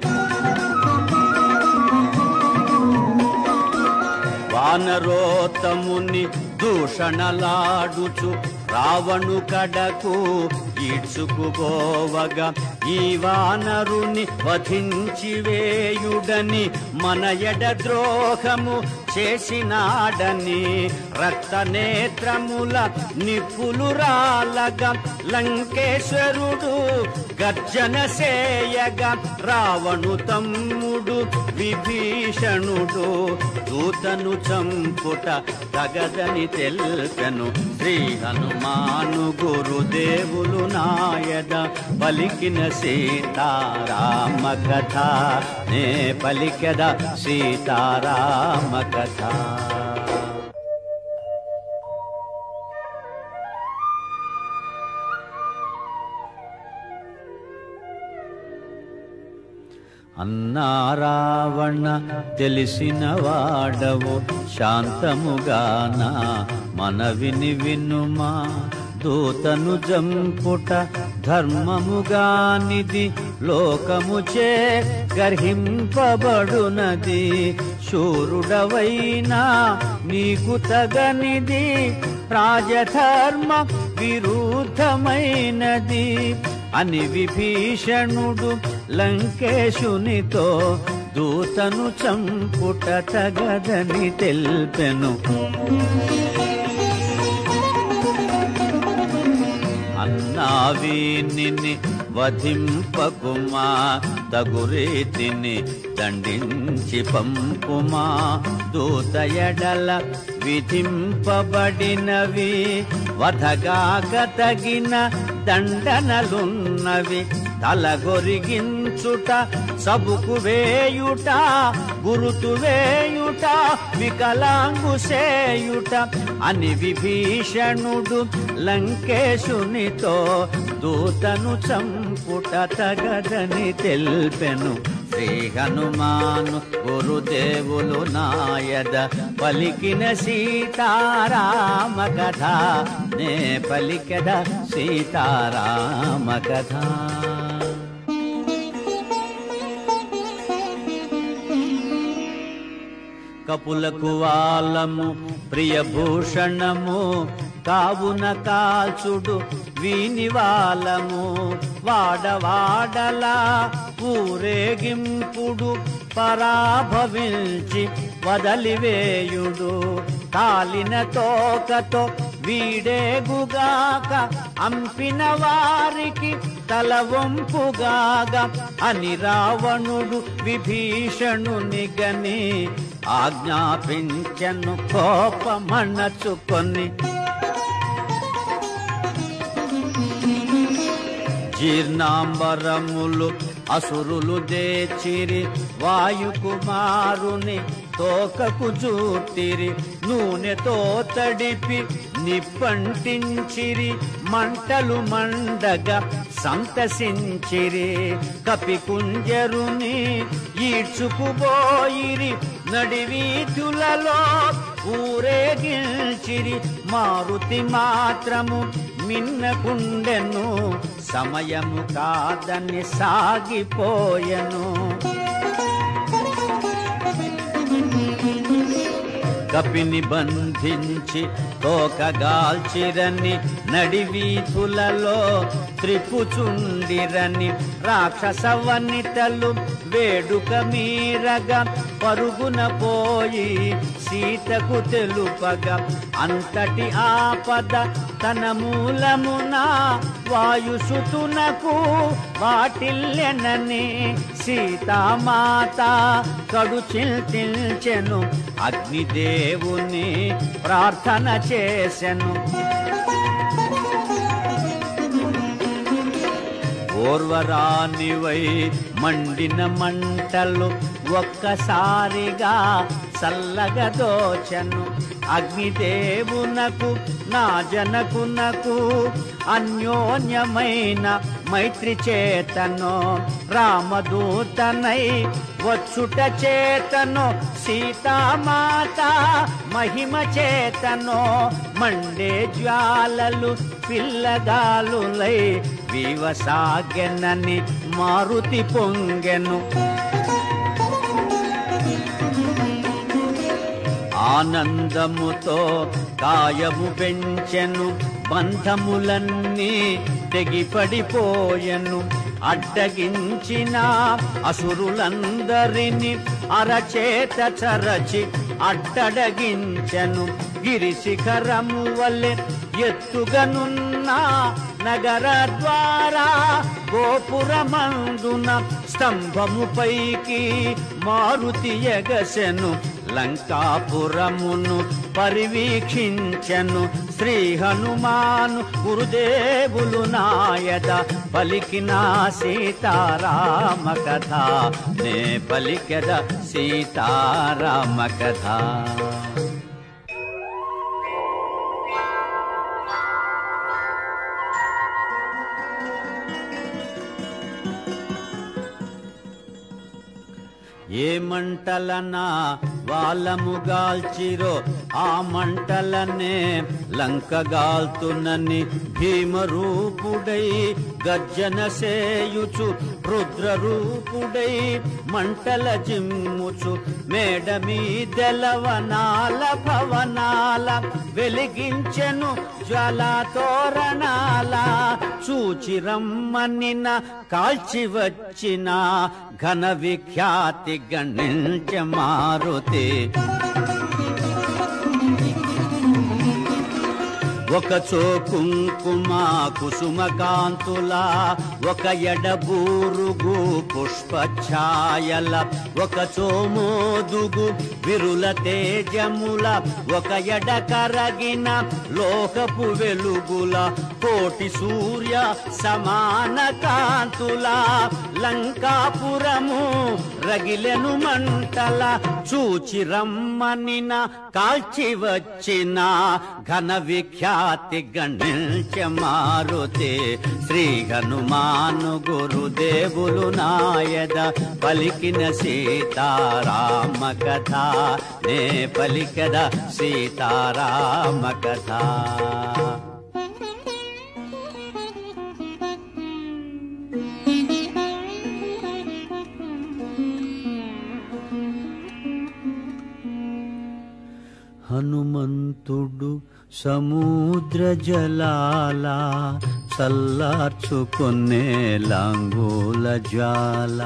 వానరోత్తముని దూషణలాడుచు రావణు కడకు ఈడ్చుకుపోవగా ఈ వానరుని వధించి వేయుడని మన ఎడ ద్రోహము చేసినాడని రక్తనేత్రముల నిప్పులు రాలగా లంకేశ్వరుడు గర్జన సేయగా రావణు తమ్ముడు విభీషణుడు దూతను చంపుట తగదని తెల్పెను. శ్రీ హనుమాను గురుదేవులు నాయద పలికిన సీతారామ కథ నే పలికెద సీతారామ కథ. అన్నా రావణ తెలిసిన వాడవు శాంతముగాన మనవిని వినుమా. దూతను జంపుట ధర్మముగానిది లోకముచే గర్హింపబడునది. శూరుడవైనా నీకు తగనిది రాజధర్మ విరుద్ధమైనది అని విభీషణుడు లంకేశునితో దూతను చంపుట తగదని తెల్పెను. అన్నా వీనిని వధింపకుమా, తగురీతిని దండించి పంపుమా. దూత ఎడల విధింపబడినవి, వధగాక తగిన దండనలున్నవి. తలగొరిగించుట, సబుకు వేయుట, గురుతు వేయుట, వికలాంగు సేయుట అని విభీషణుడు లంకేశునితో దూతను చంపుట తగదని తెల్పెను. శ్రీ హనుమాను గురుదేవులు నాయద పలికిన సీతారామ కథ, నే పలికెద సీతారామ కథ. కపులకు వాలము ప్రియభూషణము, కావున కాల్చుడు వీనివాలము. వాడవాడలా ఊరేగింపుడు, పరాభవించి వదలివేయుడు. కాలిన తోకతో వీడేగుగాక, అంపిన వారికి తల వంపుగాగా అని రావణుడు విభీషణుని గని ఆజ్ఞాపించను కోపమణచుకొని. జీర్ణాంబరములు అసురులు దేచిరి, వాయుకుమారుని తోకకు జూటిరి. నూనెతో తడిపి నిప్పంటించిరి, మంటలు మండగా సంతసించిరి. కపికుంజరుని ఈడ్చుకుపోయిరి, నడివీధులలో ఊరేగించిరి. మారుతి మాత్రము మిన్నకుండెను, సమయము కాదని సాగిపోయెను. కపిని బంధించి తోకగాల్చిరని, నడివీధులలో త్రిపుచుండిరని. రాక్షస వనితలు వేడుక మీరగా, పరుగున పోయి సీతకు తెలుపగా. అంతటి ఆపద తన మూలమున వాయుసుతునకు వాటిల్లెనని, సీతామాత కడు చింతించెను, అగ్నిదేవుని ప్రార్థన చేసెను. ఓర్వరానివై మండిన మంటలు ఒక్కసారిగా చల్లగా దోచెను. అగ్నిదేవునకు నా జనకునకు అన్యోన్యమైన మైత్రి చేతను, రామదూతనై వచ్చుట చేతను, సీతామాత మహిమ చేతను. మండే జ్వాలలు పిల్లగాలులై వీవసాగెనని మారుతి పొంగెను. ఆనందముతో కాయము పెంచెను, బంధములన్నీ తెగిపడిపోయెను. అడ్డగించిన అసురులందరిని అరచేత చరచి అడ్డడగించెను. గిరిశిఖరము వలె ఎత్తుగనున్న నగర ద్వారా గోపురమందున స్తంభముపైకి మారుతి ఎగసెను. లంకాపురమును పరివీక్షించెను. శ్రీ హనుమాను గురుదేవులు నాయద పలికిన సీతారామ కథ, నే పలికెద సీతారామ కథ. ఏ మంటలనా వాలముగాల్చిరో, ఆ మంటలనే లంకగాల్తునని భీమరూపుడై గర్జన సేయుచు, రుద్రరూపుడై మంటల జిమ్ముచు. మేడ మీదెలవనాల భవనాల వెలిగించెను జ్వాలా తోరణాల. చూచిరమ్మనిన కాల్చి వచ్చిన ఘన విఖ్యాతి గణించ మారుతి. ఒకచో కుంకుమ కుసుమ కాంతుల, ఒక ఎడబూరుగు పుష్పఛాయల, ఒకచో మోదుగు విరుల తేజముల, ఒక ఎడ కరగిన లోకపు వెలుగుల, కోటి సూర్య సమాన కాంతుల, లంకాపురము రగిలెను మంటల, చూచి రమ్మనిన కాల్చి వచ్చిన ఘన విఖ్యాతి గణించ మారుతి, శ్రీ హనుమాను గురుదేవులు నాయద పలికిన సీతారామ కథ, నే పలికద సీతారామ కథ. హనుమంతుడు సముద్ర జలాల, చల్లార్చుకునే లాంగూల జ్వాల,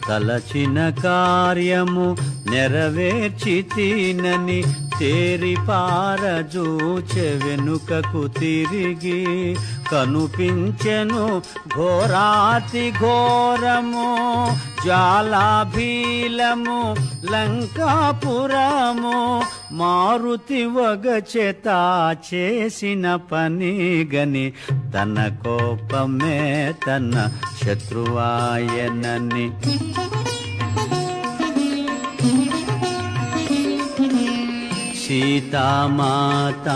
తలచిన కార్యము నెరవేర్చి తినని తేరి పారజూచె వెనుకకు తిరిగి, కనుపించెను ఘోరాతి ఘోరము, జ్వాలాభీలము లంకాపురము, మారుతి వగచెత చేసిన పని గని, తన కోపమే తన శత్రువాయనని. సీతామాత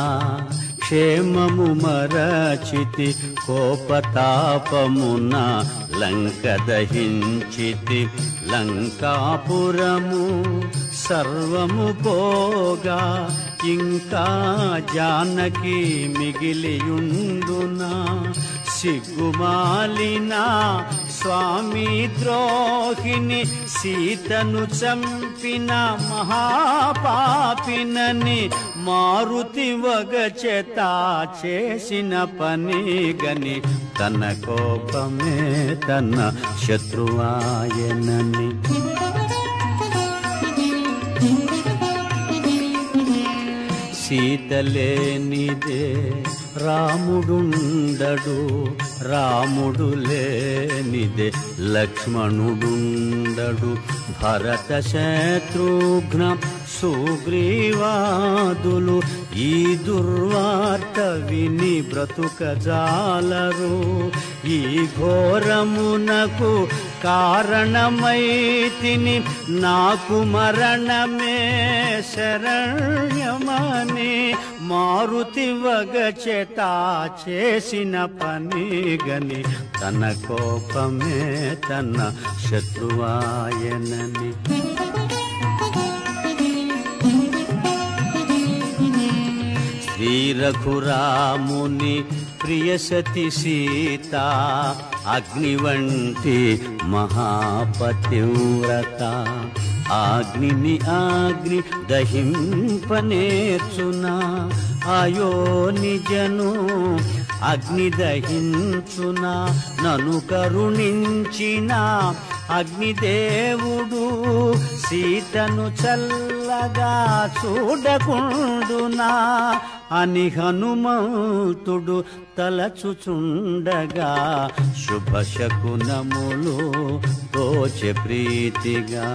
క్షేమము మరచితి, కోపతాపమున లంక దహించితి, లంకాపురము సర్వము పోగా, ఇంకా జానకి మిగిలియుండునా, సిగ్గుమాలిన స్వామి ద్రోహిని, సీతను చంపిన మహాపాపినని, మారుతి వగచెత చేసిన పని గని, తన కోపమే తన శత్రువాయనని. సీతలేనిదే రాముడుండడు, రాముడు లేనిదే లక్ష్మణుడుండడు, భరత శత్రుఘ్న సుగ్రీవాదులు ఈ దుర్వార్త విని బ్రతుకజాలరు, ఈ ఘోరమునకు కారణమైతిని, నాకు మరణమే శరణ్యమని, మారుతి వగచెత చేసిన పని గని, తన కోపమే తన శత్రువాయనని. శ్రీ రఘురాముని ప్రియసతి సీత, అగ్ని వంటి మహాపతివ్రత, అగ్నిని అగ్ని దహింపనేర్చునా, అయో నిజను అగ్ని దహించునా, నను కరుణించిన అగ్నిదేవుడు, సీతను చల్లగా చూడకుండునా అని హనుమంతుడు తలచుచుండగా, శుభశకునములు తోచె ప్రీతిగా.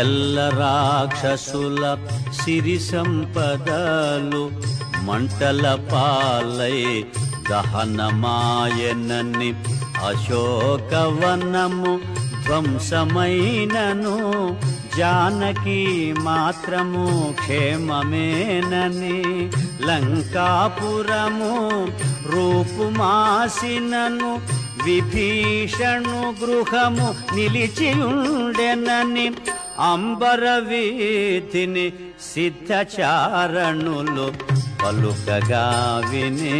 ఎల్ల రాక్షసుల సిరి సంపదలు మంటల పాలై దహనమాయనని, అశోకవనము ధ్వంసమైనను, జానకి మాత్రము క్షేమమేనని, లంకాపురము రూపుమాసినను, విభీషణు గృహము నిలిచియుండెనని, అంబర వీధిని సిద్ధచారణులు పలుకగా విని,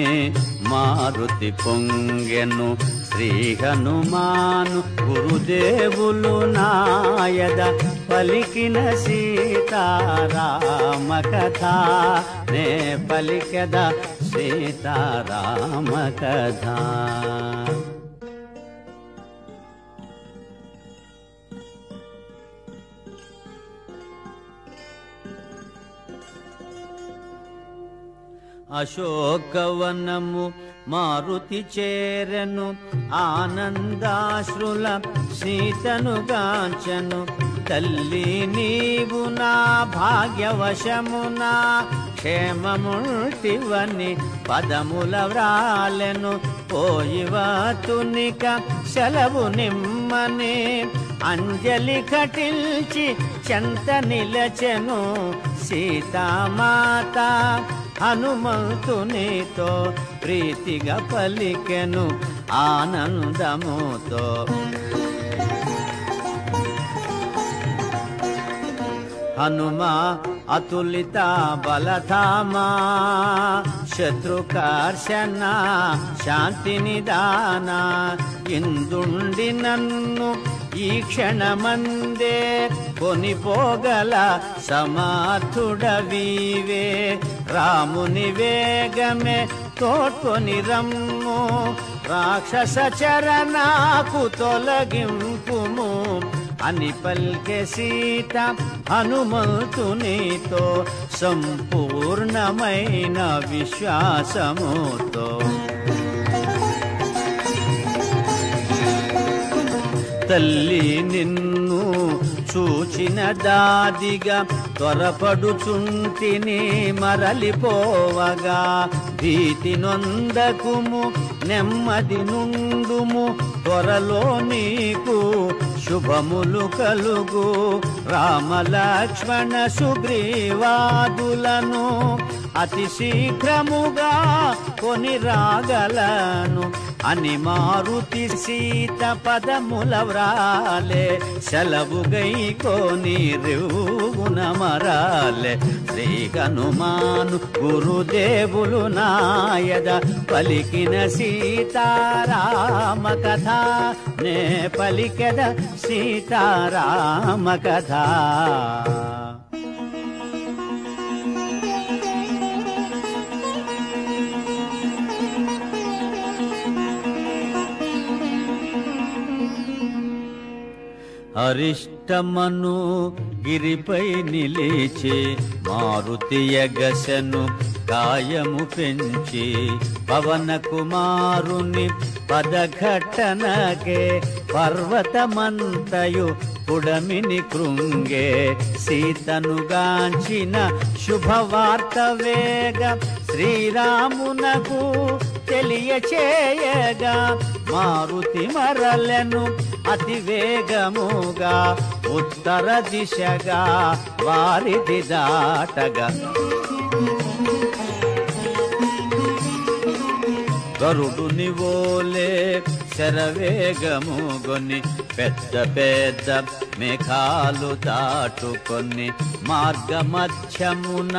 మారుతి పొంగెను శ్రీ హనుమాను గురుదేవులు నాయద పలికిన సీతారామ కథ, నే పలికద సీతారామ కథ. అశోకవనము మారుతి చేరెను ఆనందాశ్రుల సీతను గాంచెను. తల్లి నీవు నా భాగ్యవశమునా క్షేమముల్టివని పదముల వ్రాలెను. పోయివతునిక సెలవు నిమ్మని అంజలి కటిల్చి చెంత నిలచెను సీతామాత. హనుమంతునితో ప్రీతిగా పలికెను ఆనందముతో. హనుమా అతులిత బలధామా శత్రుకర్షణ శాంతి నిదాన. ఇందుండి నన్ను ఈ క్షణమందే కొనిపోగల సమర్థుడవీవే. రాముని వేగమే తోడ్కొని రమ్ము రాక్షస చరణాకు తొలగింపుము అని పల్కె సీత హనుమంతునితో సంపూర్ణమైన విశ్వాసముతో. తల్లి నిన్ను చూచిన దాదిగా త్వరపడుచుంటిని మరలిపోవగా. భీతి నొందకుము నెమ్మది నుండుము త్వరలో నీకు శుభములు కలుగు. రామ లక్ష్మణ సుగ్రీవాదులను అతి శీఘ్రముగా కొని రాగలను అని మారుతి సీత పదముల వ్రాలే. సెలవు గైకోని రివున మరాలే. శ్రీ హనుమాను గురుదేవులు నాయద పలికిన సీతారామ కథ నే పలికెద సీతారామ కథ. అరిష్టమను గిరిపై నిలిచి మారుతి ఎగసెను కాయము పెంచి. పవన కుమారుని పదఘట్టనకే పర్వతమంతయు పుడమిని కృంగే. సీతను గాంచిన శుభవార్త వేగ శ్రీరామునకు తెలియచేయగా. మారుతి మరలెను అతి వేగముగా ఉత్తర దిశగా వారిది దాటగా. గరుడుని వోలే శరవేగముగొని పెద్ద పెద్ద మేఘాలు దాటుకొని మార్గ మధ్యమున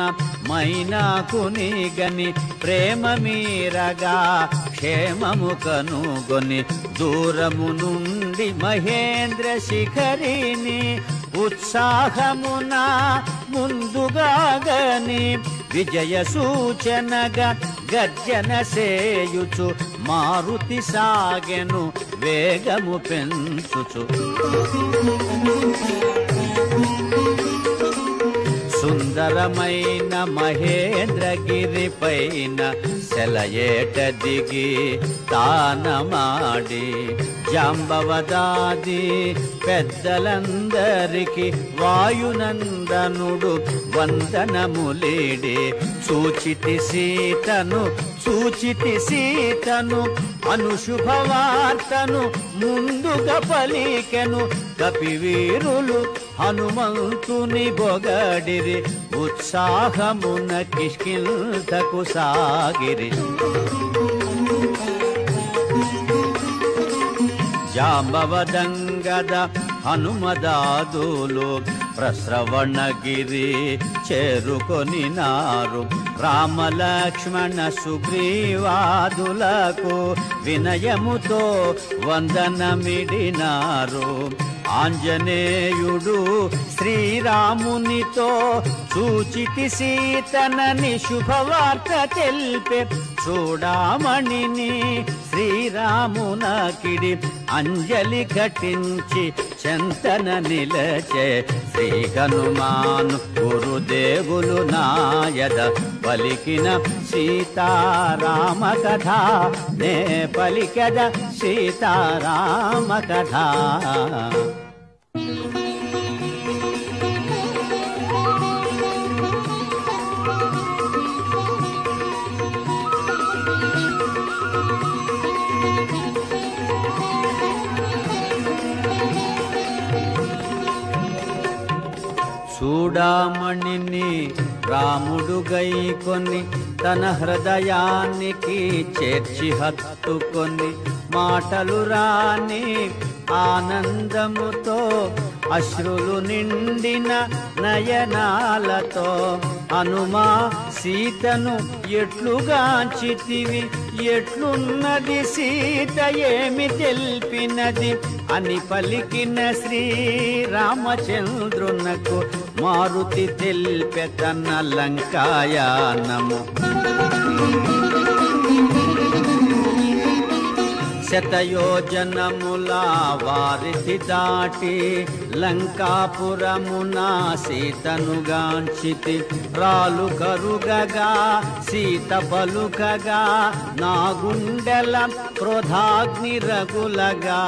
మైనాకుని గని ప్రేమ మీరగా క్షేమము కనుగొని. దూరము నుండి మహేంద్ర శిఖరిని ఉత్సాహమున ముందుగా గని విజయ సూచనగా గర్జన సేయుచు మారుతి సాగెను వేగము పెంచుచు. సుందరమైన మహేంద్రగిరి పైన సెలయేట దిగి తానమాడి. జాంబవదాది పెద్దలందరికి వాయునందనుడు వందనములేడి. చూచితి సీతను అనుశుభవార్తను ముందుగా పలికెను. కపివీరులు హనుమంతుని బొగడిరి ఉత్సాహమున కిష్కింధకు సాగిరి. జాంబవదంగద హనుమదాదులు ప్రశ్రవణగిరి చేరుకొనినారు. రామ లక్ష్మణ సుగ్రీవాదులకు వినయముతో వందనమిడినారు. ఆంజనేయుడు శ్రీరామునితో సూచితి సీతనని శుభవార్త తెల్పే. చూడామణిని శ్రీరామునకిడి అంజలి ఘటించి చెంతన నిలచే. శ్రీ శ్రీ హనుమాను గురుదేవులు నాయద పలికిన సీతారామ కథ నే పలికద సీతారామ కథ. చూడామణిని రాముడు గైకొని తన హృదయానికి చేర్చి హత్తుకొని మాటలు రాని ఆనందముతో అశ్రులు నిండిన నయనాలతో హనుమా సీతను ఎట్లుగాంచితివి ఎట్లున్నది సీత ఏమి తెల్పినది అని పలికిన శ్రీరామచంద్రునకు మారుతి తెల్పె తన లంకాయానము. శతయోజనముల వారిధి దాటి లంకాపురమున సీతనుగాంచితి రాలు కరుగగా సీత పలుకగా నా గుండెల క్రోధాగ్ని రగులగా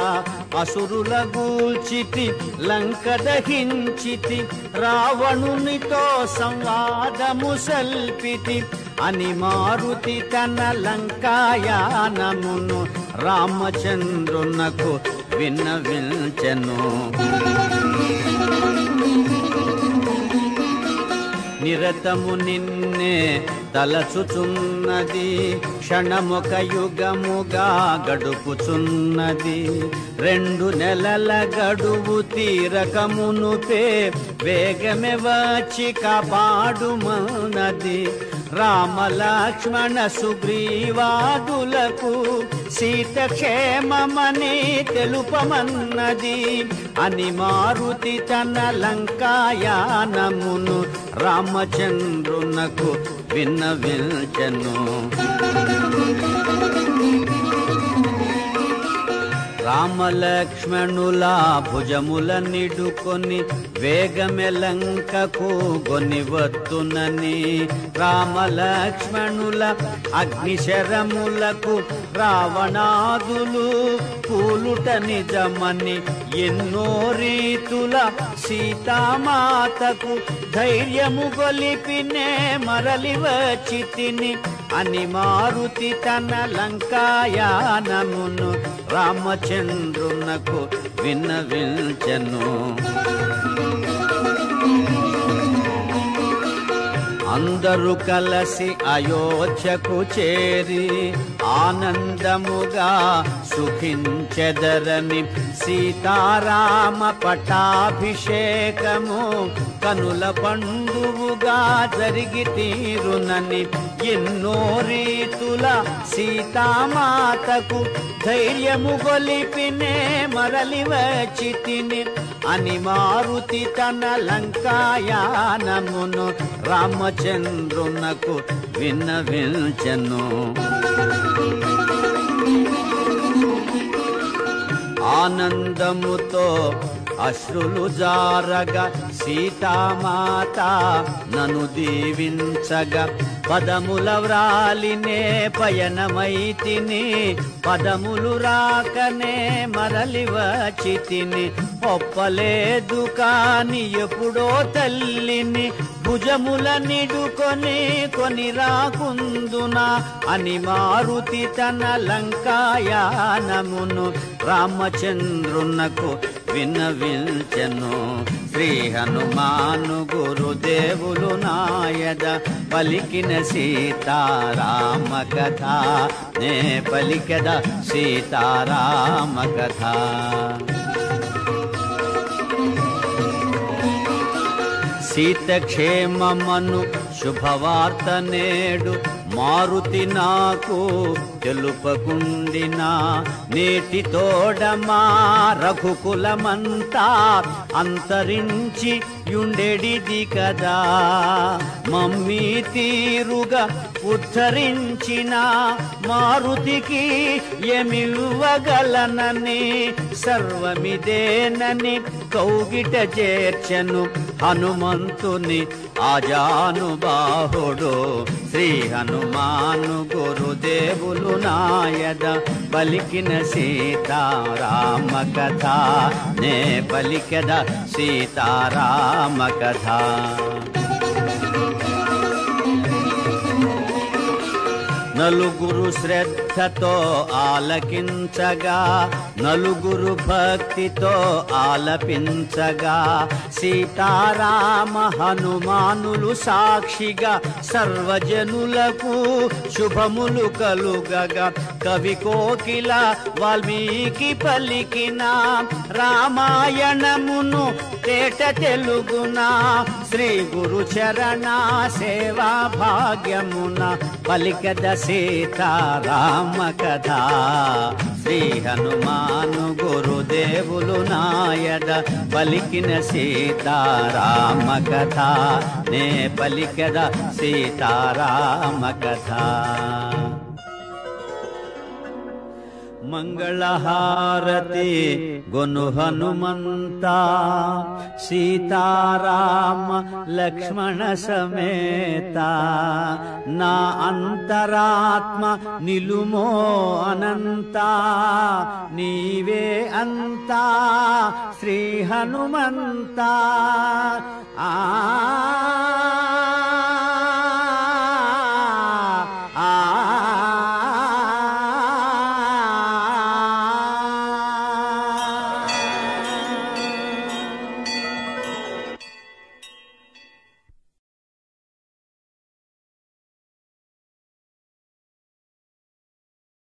అసురుల గూల్చితి లంక దహించితి రావణునితో సంవాదము సల్పితి అని మారుతి తన లంకాయానమును రామచంద్రునకు విన్నవించెను. నిరతము నిన్నే తలచుచున్నది క్షణముక యుగముగా గడుపుచున్నది 2 నెలల గడువు తీరకమునుపే వేగమే వచ్చి కాపాడుమన్నది. రామ లక్ష్మణ సుగ్రీవాదులకు సీత క్షేమమని తెలుపమన్నది అని మారుతి తన లంకాయానమును రామచంద్రునకు విన్నవించెను. రామలక్ష్మణుల భుజముల నిడుకొని వేగమె లంకకు గొనివత్తునని రామలక్ష్మణుల అగ్నిశరములకు రావణాదులు కూలుట నిజమని ఎన్నో రీతుల సీతామాతకు ధైర్యము గొలిపినే మరలి వచ్చితిని అని మారుతి తన లంకాయానమును రామచంద్రునకు విన్నవించెను. అందరూ కలసి అయోధ్యకు చేరి ఆనందముగా సుఖించెదరని సీతారామ పట్టాభిషేకము కనుల పండువుగా జరిగి తీరునని ఎన్నో రీతుల సీతామాతకు ధైర్యము గొలిపినే మరలి వచ్చితిని అని మారుతి తన లంకాయానమును రామచంద్రునకు విన్నవించెను. ఆనందముతో అశ్రులు జారగా సీతామాత నన్ను దీవించగా పదముల వ్రాలినే పయనమైతిని పదములు రాకనే మరలి వచ్చితిని ఒప్పలేదు కాని ఎప్పుడో తల్లిని భుజముల నిడుకొని కొని రాకుందునా అని మారుతి తన లంకాయానమును రామచంద్రునకు విన్నవించెను. శ్రీ హనుమాను గురుదేవులు నాయద పలికిన సీతారామ కథ నే పలికద సీతారామ కథ. సీత క్షేమమను శుభవార్త నేడు మారుతి నాకు తెలుపకుండినా నేటి తోడమా రఘుకులమంతా అంతరించి యుండెడిది కదా మమ్మీ తీరుగా ఉద్ధరించిన మారుతికి ఏమివ్వగలనని సర్వమిదేనని కౌగిట చేర్చెను హనుమంతుని ఆజానుబాహుడు. శ్రీ హనుమాను గురుదేవులు నాయద పలికిన సీతారామ కథ నే పలికెద సీతారామ కథ. నలుగురు శ్రద్ధతో ఆలకించగా నలుగురు భక్తితో ఆలపించగా సీతారామ హనుమానులు సాక్షిగా సర్వజనులకు శుభములు కలుగగా కవి కోకిల వాల్మీకి పలికిన రామాయణమును తేట తెలుగున శ్రీ గురు చరణ సేవా భాగ్యమున పలికద సీతారామ కథ. శ్రీ హనుమాను గురుదేవులు నాయద పలికిన సీతారామ కథ నే పలికద సీతారామ కథ. మంగళహారతి గొను హనుమంత సీతారామ లక్ష్మణ సమేత నా అంతరాత్మ నిలుమో అనంత నీవే అంతా శ్రీ హనుమంత. ఆ